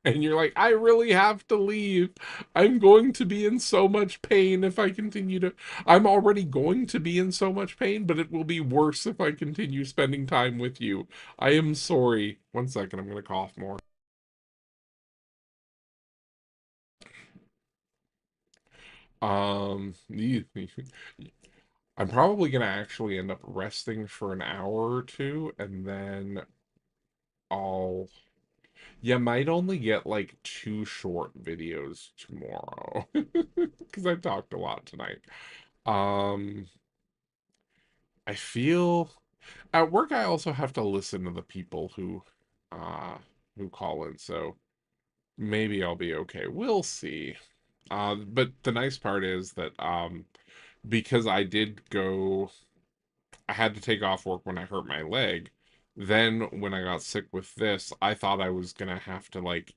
And you're like, I really have to leave. I'm going to be in so much pain if I continue to. I'm already going to be in so much pain, but it will be worse if I continue spending time with you. I am sorry. One second, I'm going to cough more. I'm probably going to actually end up resting for an hour or two, and then I'll. You might only get like two short videos tomorrow because I talked a lot tonight. Um, I feel at work I also have to listen to the people uh who call in, so maybe I'll be okay. We'll see. But the nice part is that because I had to take off work when I hurt my leg. Then when I got sick with this, I thought I was gonna have to like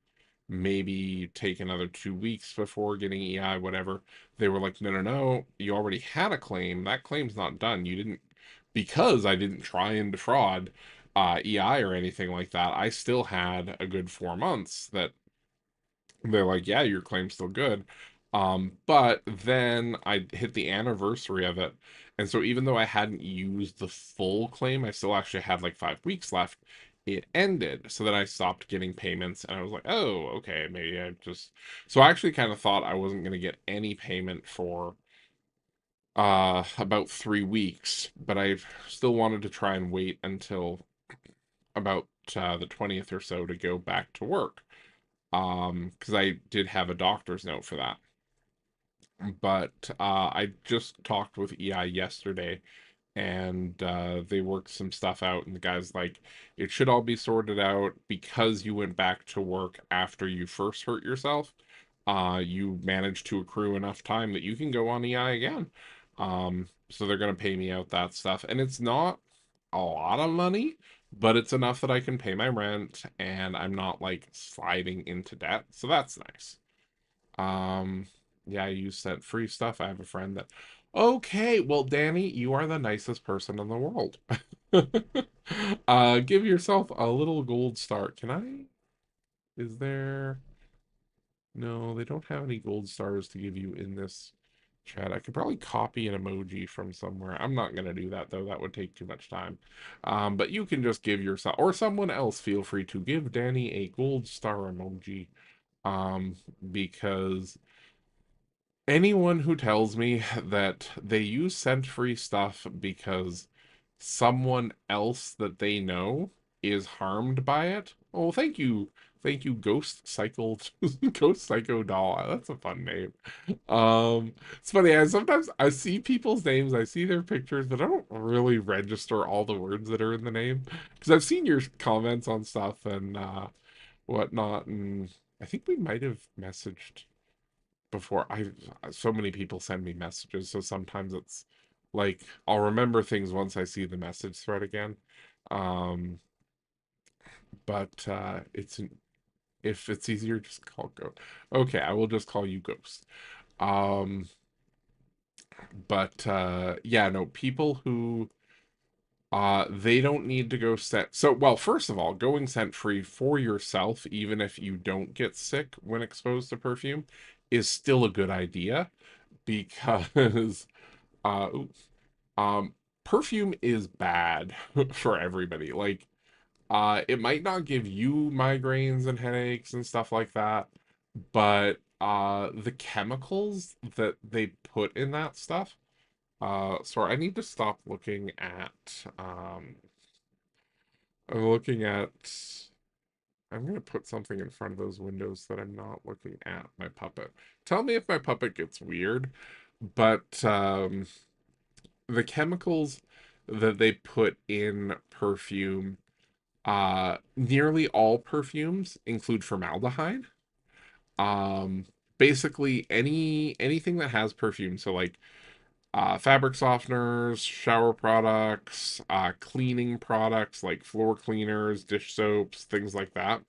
maybe take another 2 weeks before getting EI, whatever. They were like, no, no, no, you already had a claim. That claim's not done. You didn't because I didn't try and defraud EI or anything like that, I still had a good 4 months that they're like, yeah, your claim's still good. But then I hit the anniversary of it. And so even though I hadn't used the full claim, I still actually had like 5 weeks left. It ended. So then I stopped getting payments and I was like, oh, okay, maybe I just. So I actually kind of thought I wasn't going to get any payment for about 3 weeks, but I still wanted to try and wait until about the 20th or so to go back to work. Because I did have a doctor's note for that. But I just talked with EI yesterday and they worked some stuff out. And the guy's like, it should all be sorted out because you went back to work after you first hurt yourself. You managed to accrue enough time that you can go on EI again. So they're going to pay me out that stuff. And it's not a lot of money, but it's enough that I can pay my rent and I'm not like sliding into debt. So that's nice. Um, yeah, you sent free stuff. I have a friend that. Okay, well, Danny, you are the nicest person in the world. Give yourself a little gold star. Can I? Is there? No, they don't have any gold stars to give you in this chat. I could probably copy an emoji from somewhere. I'm not gonna do that though. That would take too much time. But you can just give yourself or someone else feel free to give Danny a gold star emoji. Um, because anyone who tells me that they use scent free stuff because someone else that they know is harmed by it. Oh, thank you. Thank you, Ghost Cycle Ghost Psycho Doll. That's a fun name. It's funny, I sometimes I see people's names, I see their pictures, but I don't really register all the words that are in the name. Because I've seen your comments on stuff and whatnot, and I think we might have messaged before. I so many people send me messages, so sometimes it's like I'll remember things once I see the message thread again. Um, but it's if it's easier, just call Ghost. Okay, I will just call you Ghost. Um, but yeah, no, people who they don't need to go set. So, well, first of all, going scent free for yourself, even if you don't get sick when exposed to perfume, is still a good idea because uh Um, perfume is bad for everybody. Like, it might not give you migraines and headaches and stuff like that, but the chemicals that they put in that stuff. Sorry, I need to stop looking at. I'm looking at. I'm gonna put something in front of those windows that I'm not looking at my puppet. Tell me if my puppet gets weird, but the chemicals that they put in perfume, nearly all perfumes include formaldehyde. Um, Basically anything that has perfume, so like fabric softeners, shower products, cleaning products like floor cleaners, dish soaps, things like that.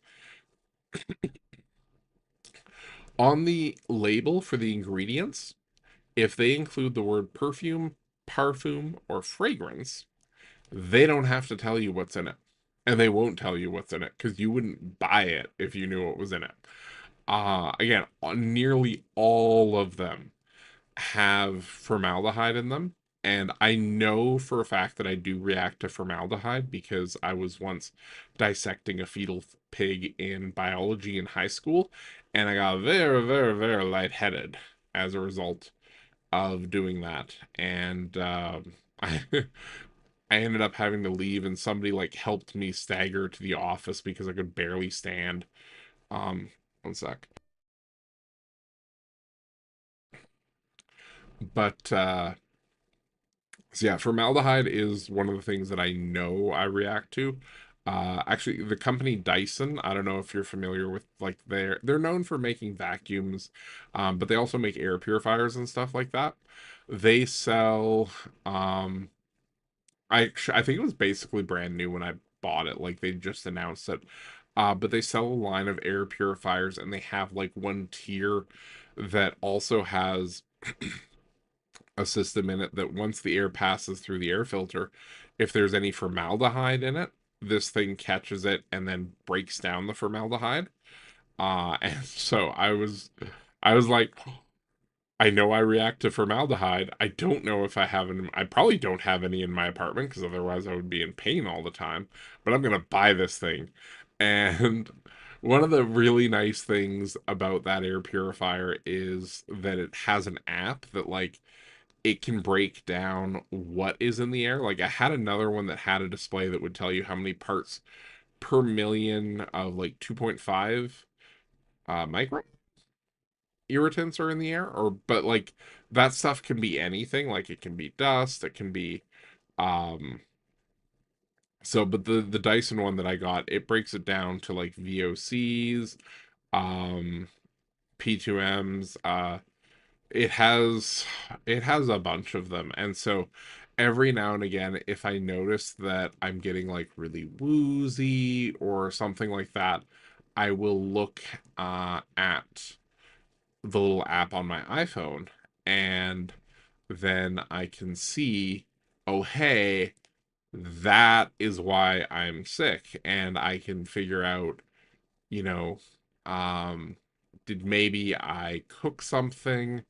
On the label for the ingredients, if they include the word perfume, parfum, or fragrance, they don't have to tell you what's in it. And they won't tell you what's in it because you wouldn't buy it if you knew what was in it. Again, nearly all of them have formaldehyde in them. And I know for a fact that I do react to formaldehyde because I was once dissecting a fetal pig in biology in high school, and I got very, very, very lightheaded as a result of doing that. And I, I ended up having to leave, and somebody like helped me stagger to the office because I could barely stand. One sec. But so yeah, formaldehyde is one of the things that I know I react to. Actually, the company Dyson, I don't know if you're familiar with like they're known for making vacuums, but they also make air purifiers and stuff like that. They sell I think it was basically brand new when I bought it. Like they just announced it. But they sell a line of air purifiers and they have like one tier that also has a system in it that once the air passes through the air filter, if there's any formaldehyde in it, this thing catches it and then breaks down the formaldehyde. And so I was like, I know I react to formaldehyde. I don't know if I have any. I probably don't have any in my apartment because otherwise I would be in pain all the time. But I'm gonna buy this thing. And one of the really nice things about that air purifier is that it has an app that like it can break down what is in the air. Like I had another one that had a display that would tell you how many parts per million of like 2.5 micro irritants are in the air, or but like that stuff can be anything. Like it can be dust, it can be um but the Dyson one that I got, it breaks it down to like VOCs, um P2Ms, it has a bunch of them. And so every now and again, if I notice that I'm getting like really woozy or something like that, I will look at the little app on my iPhone, and then I can see, oh, hey, that is why I'm sick. And I can figure out, you know, um, did maybe I cook something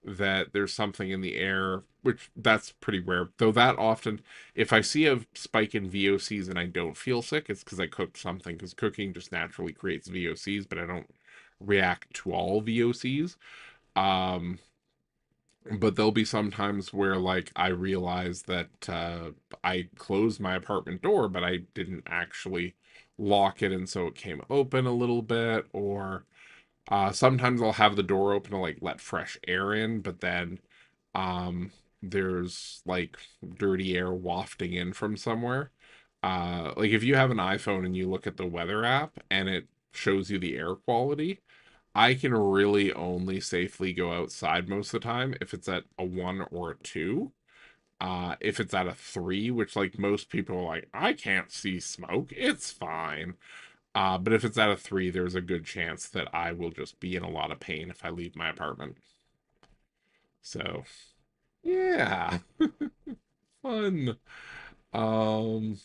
that there's something in the air, which that's pretty rare. Though that often, if I see a spike in VOCs and I don't feel sick, it's because I cooked something, because cooking just naturally creates VOCs, but I don't react to all VOCs. Um, but there'll be some times where like I realize that I closed my apartment door, but I didn't actually lock it, and so it came open a little bit. Or sometimes I'll have the door open to like let fresh air in, but then um, there's like dirty air wafting in from somewhere. Like if you have an iPhone and you look at the weather app and it shows you the air quality, I can really only safely go outside most of the time if it's at a 1 or a 2. If it's at a 3, which like most people are like, I can't see smoke, it's fine. But if it's at a 3, there's a good chance that I will just be in a lot of pain if I leave my apartment. So, yeah, fun. Um,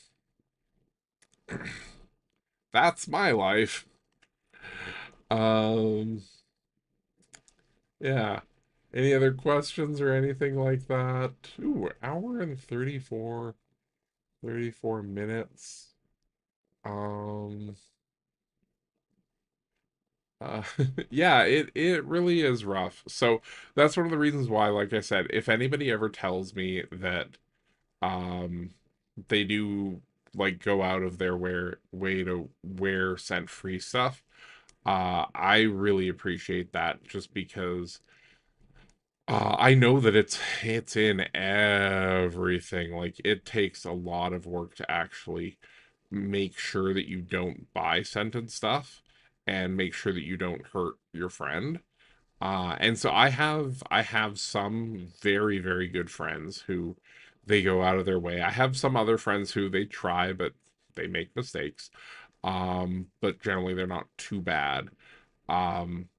that's my life. Um, yeah. Any other questions or anything like that? Ooh, hour and 34 minutes. Um, uh, yeah, it really is rough. So that's one of the reasons why, like I said, if anybody ever tells me that um they do like go out of their way to wear scent free stuff, I really appreciate that just because I know that it's in everything. Like it takes a lot of work to actually make sure that you don't buy scented stuff and make sure that you don't hurt your friend. And so I have some very, very good friends who they go out of their way. I have some other friends who they try, but they make mistakes. But generally they're not too bad. Um,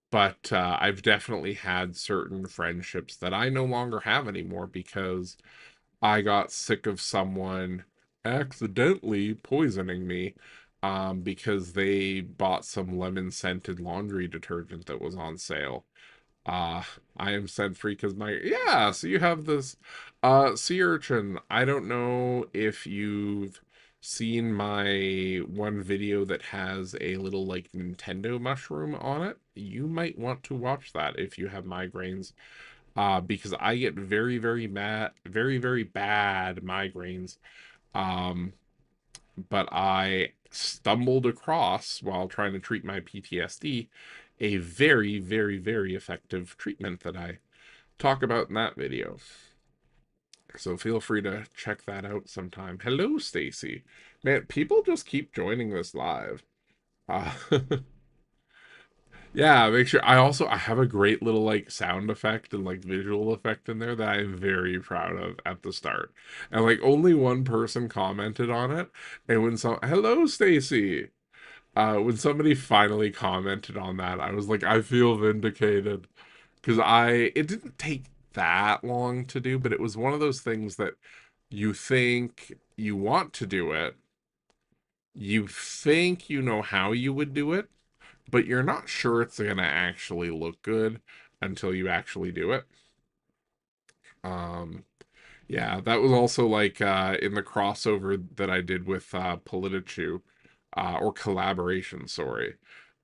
but I've definitely had certain friendships that I no longer have anymore because I got sick of someone accidentally poisoning me because they bought some lemon scented laundry detergent that was on sale. Uh, I am scent free because my, yeah, so you have this sea urchin. I don't know if you've seen my one video that has a little like Nintendo mushroom on it. You might want to watch that if you have migraines, because I get very, very mad, very, very bad migraines. Um, but I stumbled across while trying to treat my PTSD a very, very, very effective treatment that I talk about in that video. So feel free to check that out sometime. Hello, Stacy. Man, people just keep joining this live. Uh, yeah, make sure I have a great little like sound effect and like visual effect in there that I'm very proud of at the start. And like only one person commented on it. And when some hello Stacy. When somebody finally commented on that, I was like, I feel vindicated. Because it didn't take that long to do, but it was one of those things that you think you want to do it, you think you know how you would do it, but you're not sure it's going to actually look good until you actually do it. Um, yeah, that was also like in the crossover that I did with Politichu, or collaboration, sorry,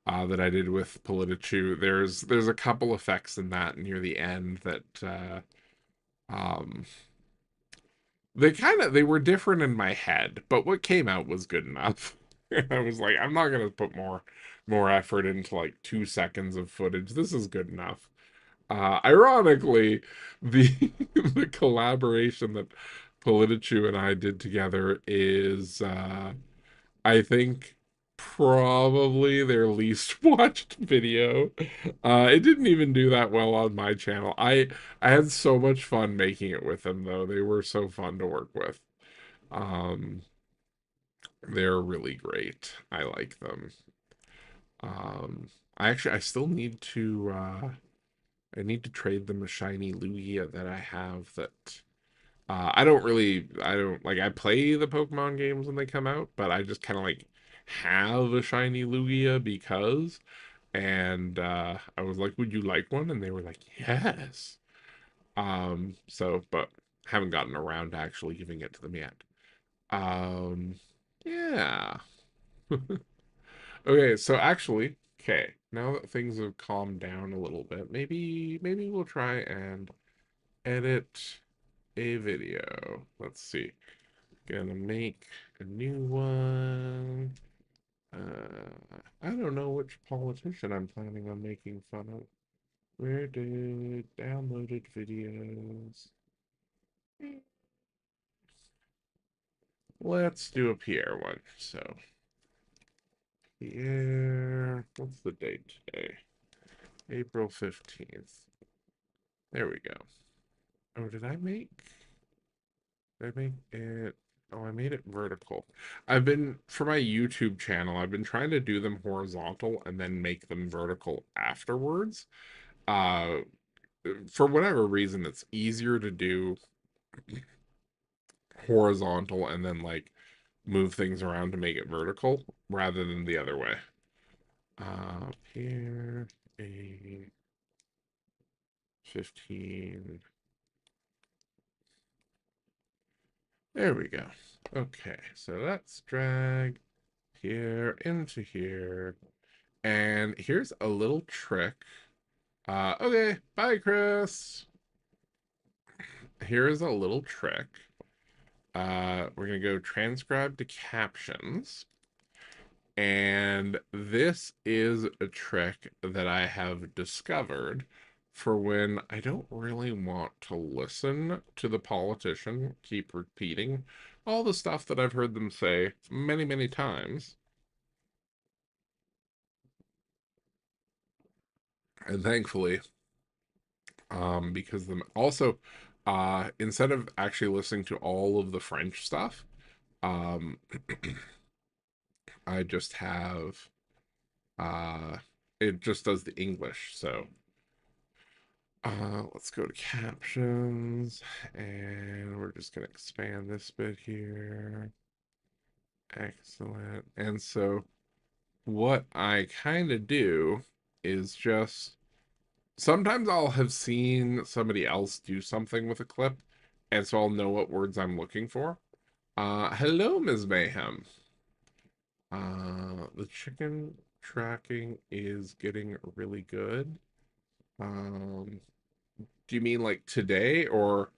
that I did with Politichu. There's a couple effects in that near the end that um, they were different in my head, but what came out was good enough. I was like, I'm not gonna put more effort into like 2 seconds of footage. This is good enough. Ironically, the the collaboration that Politichu and I did together is, I think, probably their least watched video. It didn't even do that well on my channel. I had so much fun making it with them, though. They were so fun to work with. Um, they're really great. I like them. I still need to I need to trade them a shiny Lugia that I have that I don't like, I play the Pokemon games when they come out, but I just kind of like have a shiny Lugia because, and I was like, would you like one? And they were like, yes. So but haven't gotten around to actually giving it to them yet. Um yeah. Okay, so actually, okay, now that things have calmed down a little bit, maybe we'll try and edit a video. Let's see. Gonna make a new one. I don't know which politician I'm planning on making fun of. Where did downloaded videos? Let's do a Pierre one. So, Pierre, what's the date today? April 15th. There we go. Oh, did I make it? Oh, I made it vertical. For my YouTube channel, I've been trying to do them horizontal and then make them vertical afterwards. Uh, for whatever reason, it's easier to do horizontal and then like move things around to make it vertical rather than the other way. Here, a 15. There we go. Okay, so let's drag here into here. And here's a little trick. Okay, bye, Chris. Here's a little trick. We're gonna go transcribe to captions. And this is a trick that I have discovered for when I don't really want to listen to the politician keep repeating all the stuff that I've heard them say many, many times. And thankfully, because the also instead of actually listening to all of the French stuff, um, I just have uh, it just does the English. So let's go to captions, and we're just gonna expand this bit here. Excellent. And so what I kind of do is just sometimes I'll have seen somebody else do something with a clip, and so I'll know what words I'm looking for. Hello, Ms. Mayhem. The chicken tracking is getting really good. Um, do you mean like today or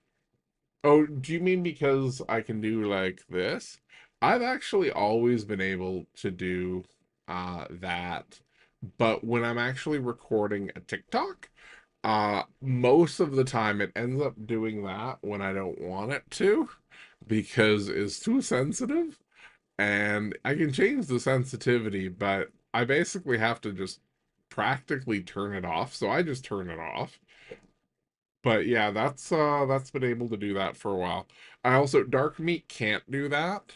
oh, do you mean because I can do like this? I've actually always been able to do that, but when I'm actually recording a TikTok, most of the time it ends up doing that when I don't want it to because it's too sensitive and I can change the sensitivity, but I basically have to just practically turn it off. So I just turn it off. But yeah, that's been able to do that for a while. I also dark meat can't do that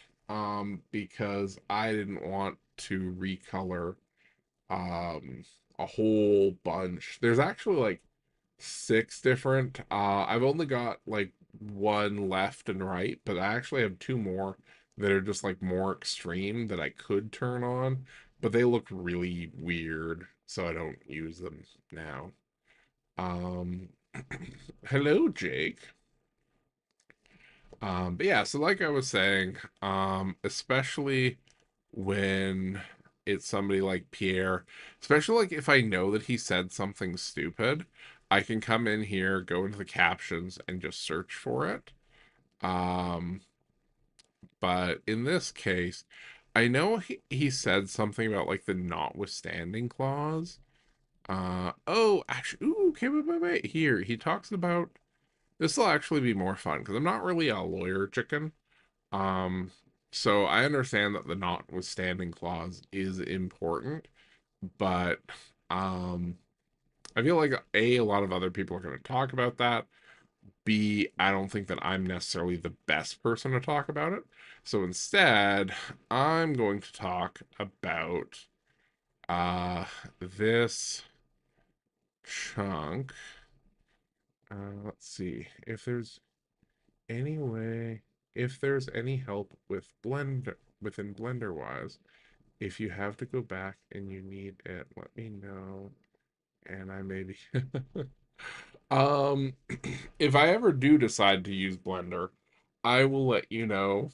because I didn't want to recolor um a whole bunch. There's actually like six different. I've only got like one left and right, but I actually have two more that are just like more extreme that I could turn on, but they look really weird, so I don't use them now. Um, hello, Jake. But yeah, so like I was saying, especially when it's somebody like Pierre, especially like if I know that he said something stupid, I can come in here, go into the captions, and just search for it. Um, but in this case, I know he said something about like the notwithstanding clause. Oh, actually, ooh, okay, wait. Here, he talks about this will actually be more fun because I'm not really a lawyer chicken. Um, so I understand that the notwithstanding clause is important, but um, I feel like a lot of other people are going to talk about that. B, I don't think that I'm necessarily the best person to talk about it. So instead, I'm going to talk about uh this chunk. Let's see if there's any way, if there's any help with Blender within Blender wise. If you have to go back and you need it, let me know. And I maybe um if I ever do decide to use Blender, I will let you know.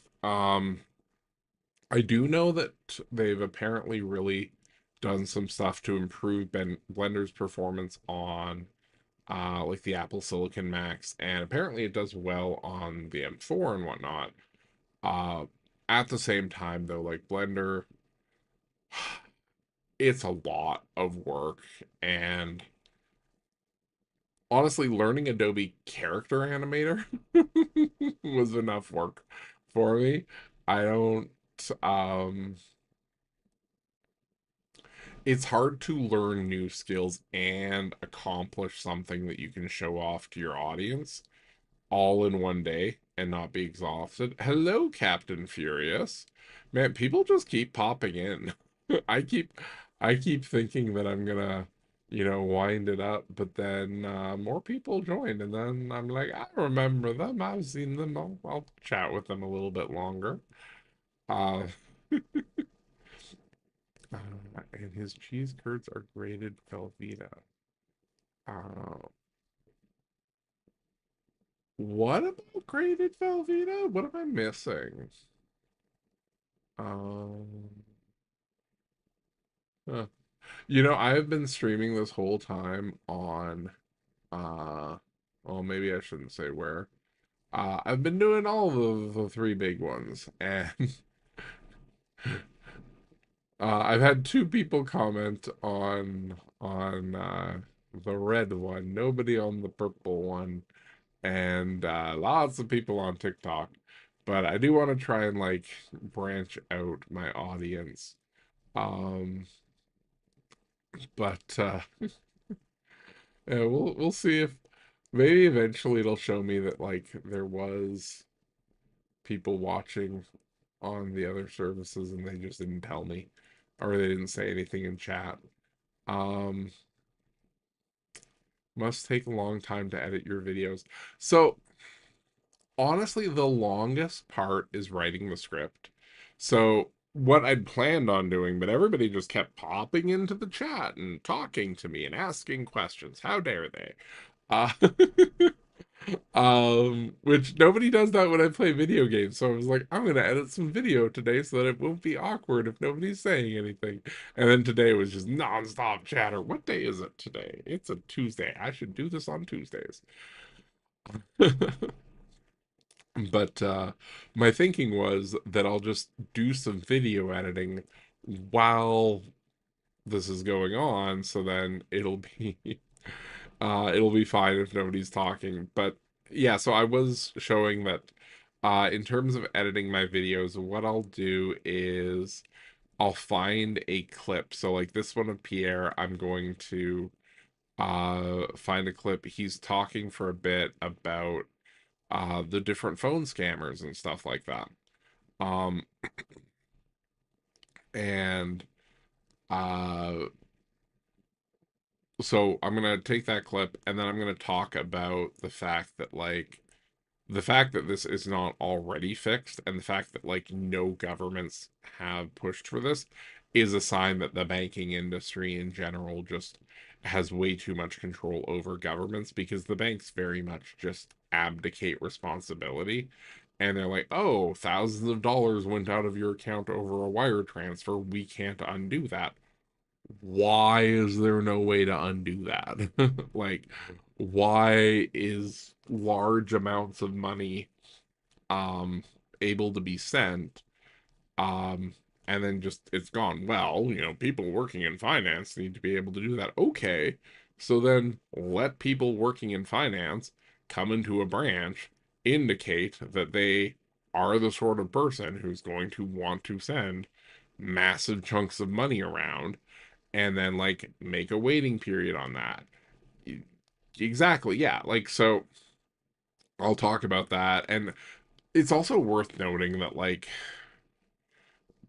I do know that they've apparently really done some stuff to improve Blender's performance on like the Apple Silicon Max, and apparently it does well on the M4 and whatnot. Uh at the same time though, like Blender, it's a lot of work, and honestly learning Adobe Character Animator was enough work for me. I don't um it's hard to learn new skills and accomplish something that you can show off to your audience all in one day and not be exhausted. Hello, Captain Furious. Man, people just keep popping in. I keep I keep thinking that I'm gonna, wind it up, but then more people join, and then I'm like, I remember them. I've seen them. I'll chat with them a little bit longer. Uh, and his cheese curds are grated Velveeta. Uh, what about grated Velveeta? What am I missing? Um, huh. I have been streaming this whole time on well, maybe I shouldn't say where. I've been doing all of the three big ones, and I've had two people comment on the red one, nobody on the purple one, and lots of people on TikTok. But I do want to try and like branch out my audience. Um, but yeah, we'll see if maybe eventually it'll show me that like there was people watching on the other services and they just didn't tell me, or they didn't say anything in chat. Um, must take a long time to edit your videos. So honestly, the longest part is writing the script. So what I'd planned on doing, but everybody just kept popping into the chat and talking to me and asking questions. How dare they? Uh, which nobody does that when I play video games. So I was like, I'm gonna edit some video today so that it won't be awkward if nobody's saying anything. And then today was just nonstop chatter. What day is it today? It's a Tuesday. I should do this on Tuesdays. But my thinking was that I'll just do some video editing while this is going on, so then it'll be fine if nobody's talking. But yeah, so I was showing that in terms of editing my videos, what I'll do is I'll find a clip. So like this one of Pierre, I'm going to find a clip. He's talking for a bit about the different phone scammers and stuff like that. Um, and uh So I'm gonna take that clip and then I'm gonna talk about the fact that the fact that this is not already fixed and the fact that no governments have pushed for this is a sign that the banking industry in general just has way too much control over governments because the banks very much just abdicate responsibility and they're like, oh, thousands of dollars went out of your account over a wire transfer, we can't undo that. Why is there no way to undo that? Like, why is large amounts of money um able to be sent um and then just it's gone? Well, people working in finance need to be able to do that. Okay, so then let people working in finance come into a branch, indicate that they are the sort of person who's going to want to send massive chunks of money around, and then make a waiting period on that. Exactly, yeah. So I'll talk about that. And it's also worth noting that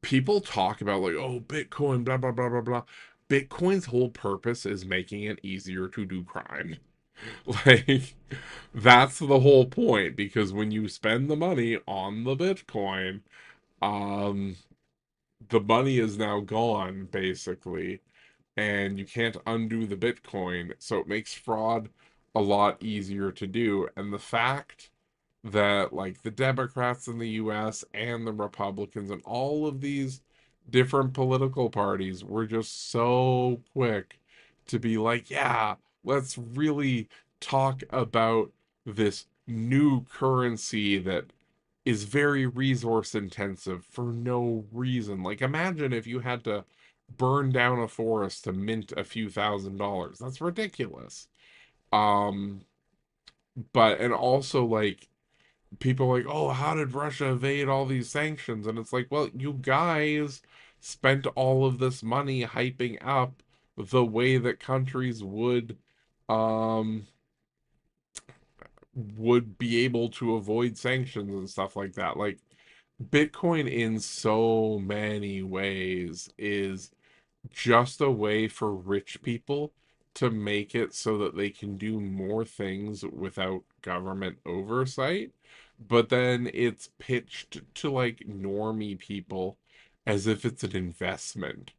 people talk about oh, Bitcoin, blah blah blah blah blah. Bitcoin's whole purpose is making it easier to do crime. Like, that's the whole point, because when you spend the money on the Bitcoin, um the money is now gone basically, and you can't undo the Bitcoin, so it makes fraud a lot easier to do. And the fact that the Democrats in the US and the Republicans and all of these different political parties were just so quick to be like, yeah, let's really talk about this new currency that is very resource intensive for no reason. Like, imagine if you had to burn down a forest to mint a few $1,000s. That's ridiculous. Um, but and also people are like, oh, how did Russia evade all these sanctions? And it's like, well, you guys spent all of this money hyping up the way that countries um would be able to avoid sanctions and stuff like that. Like, Bitcoin in so many ways is just a way for rich people to make it so that they can do more things without government oversight. But then it's pitched to normie people as if it's an investment.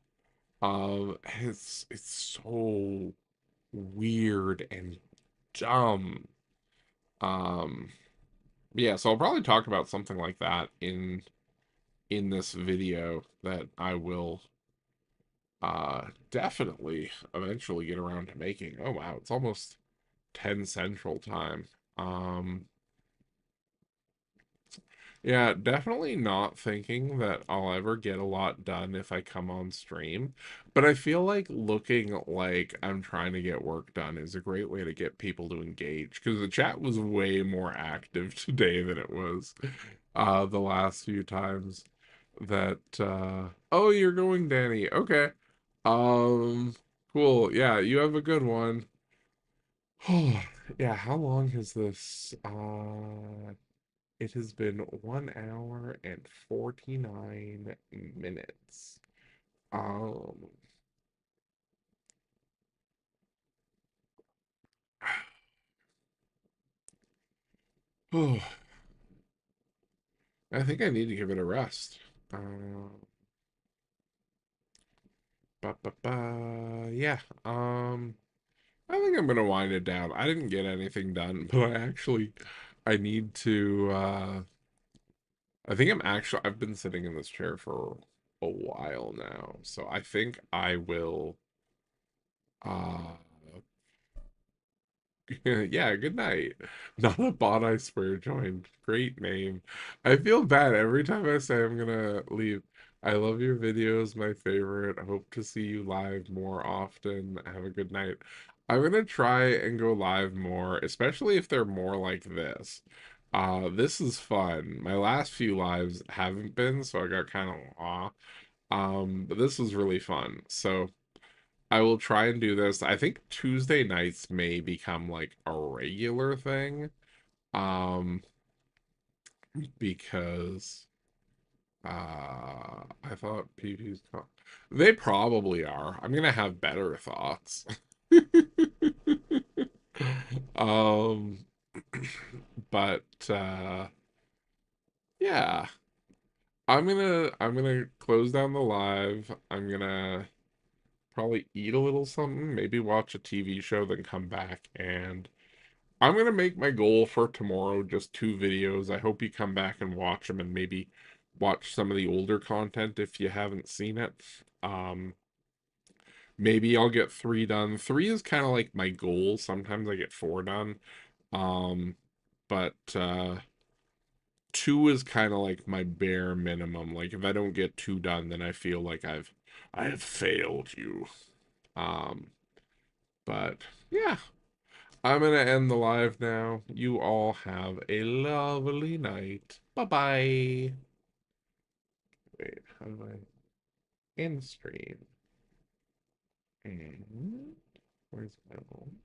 It's so weird and dumb. Um, yeah, so I'll probably talk about something like that in this video that I will definitely eventually get around to making. Oh wow, it's almost 10 Central Time. Um, yeah, definitely not thinking that I'll ever get a lot done if I come on stream, but I feel like looking like I'm trying to get work done is a great way to get people to engage, because the chat was way more active today than it was the last few times that oh, you're going, Danny. Okay. Um cool. Yeah, you have a good one. Oh, yeah, how long has this it has been 1 hour and 49 minutes. Um oh, I think I need to give it a rest. Yeah. I think I'm gonna wind it down. I didn't get anything done, but I need to I think I've been sitting in this chair for a while now, so I think I will uh yeah, good night. Not a bot, I swear, joined. Great name. I feel bad every time I say I'm gonna leave. I love your videos, my favorite. I hope to see you live more often. Have a good night. I'm gonna try and go live more, especially if they're more like this. This is fun. My last few lives haven't been, so I got kind of awe. But this was really fun. So I will try and do this. I think Tuesday nights may become like a regular thing. Um, because I thought PP's they probably are. I'm gonna have better thoughts. Um, but yeah, I'm gonna close down the live. I'm gonna probably eat a little something, maybe watch a TV show, then come back and I'm gonna make my goal for tomorrow just 2 videos. I hope you come back and watch them and maybe watch some of the older content if you haven't seen it. Um, Maybe I'll get 3 done. 3 is kind of like my goal. Sometimes I get 4 done. Um, but 2 is kind of like my bare minimum. Like if I don't get 2 done, then I feel like I have failed you. Um, but yeah, I'm gonna end the live now. You all have a lovely night. Bye bye. Wait, how do I end stream? And where's my phone?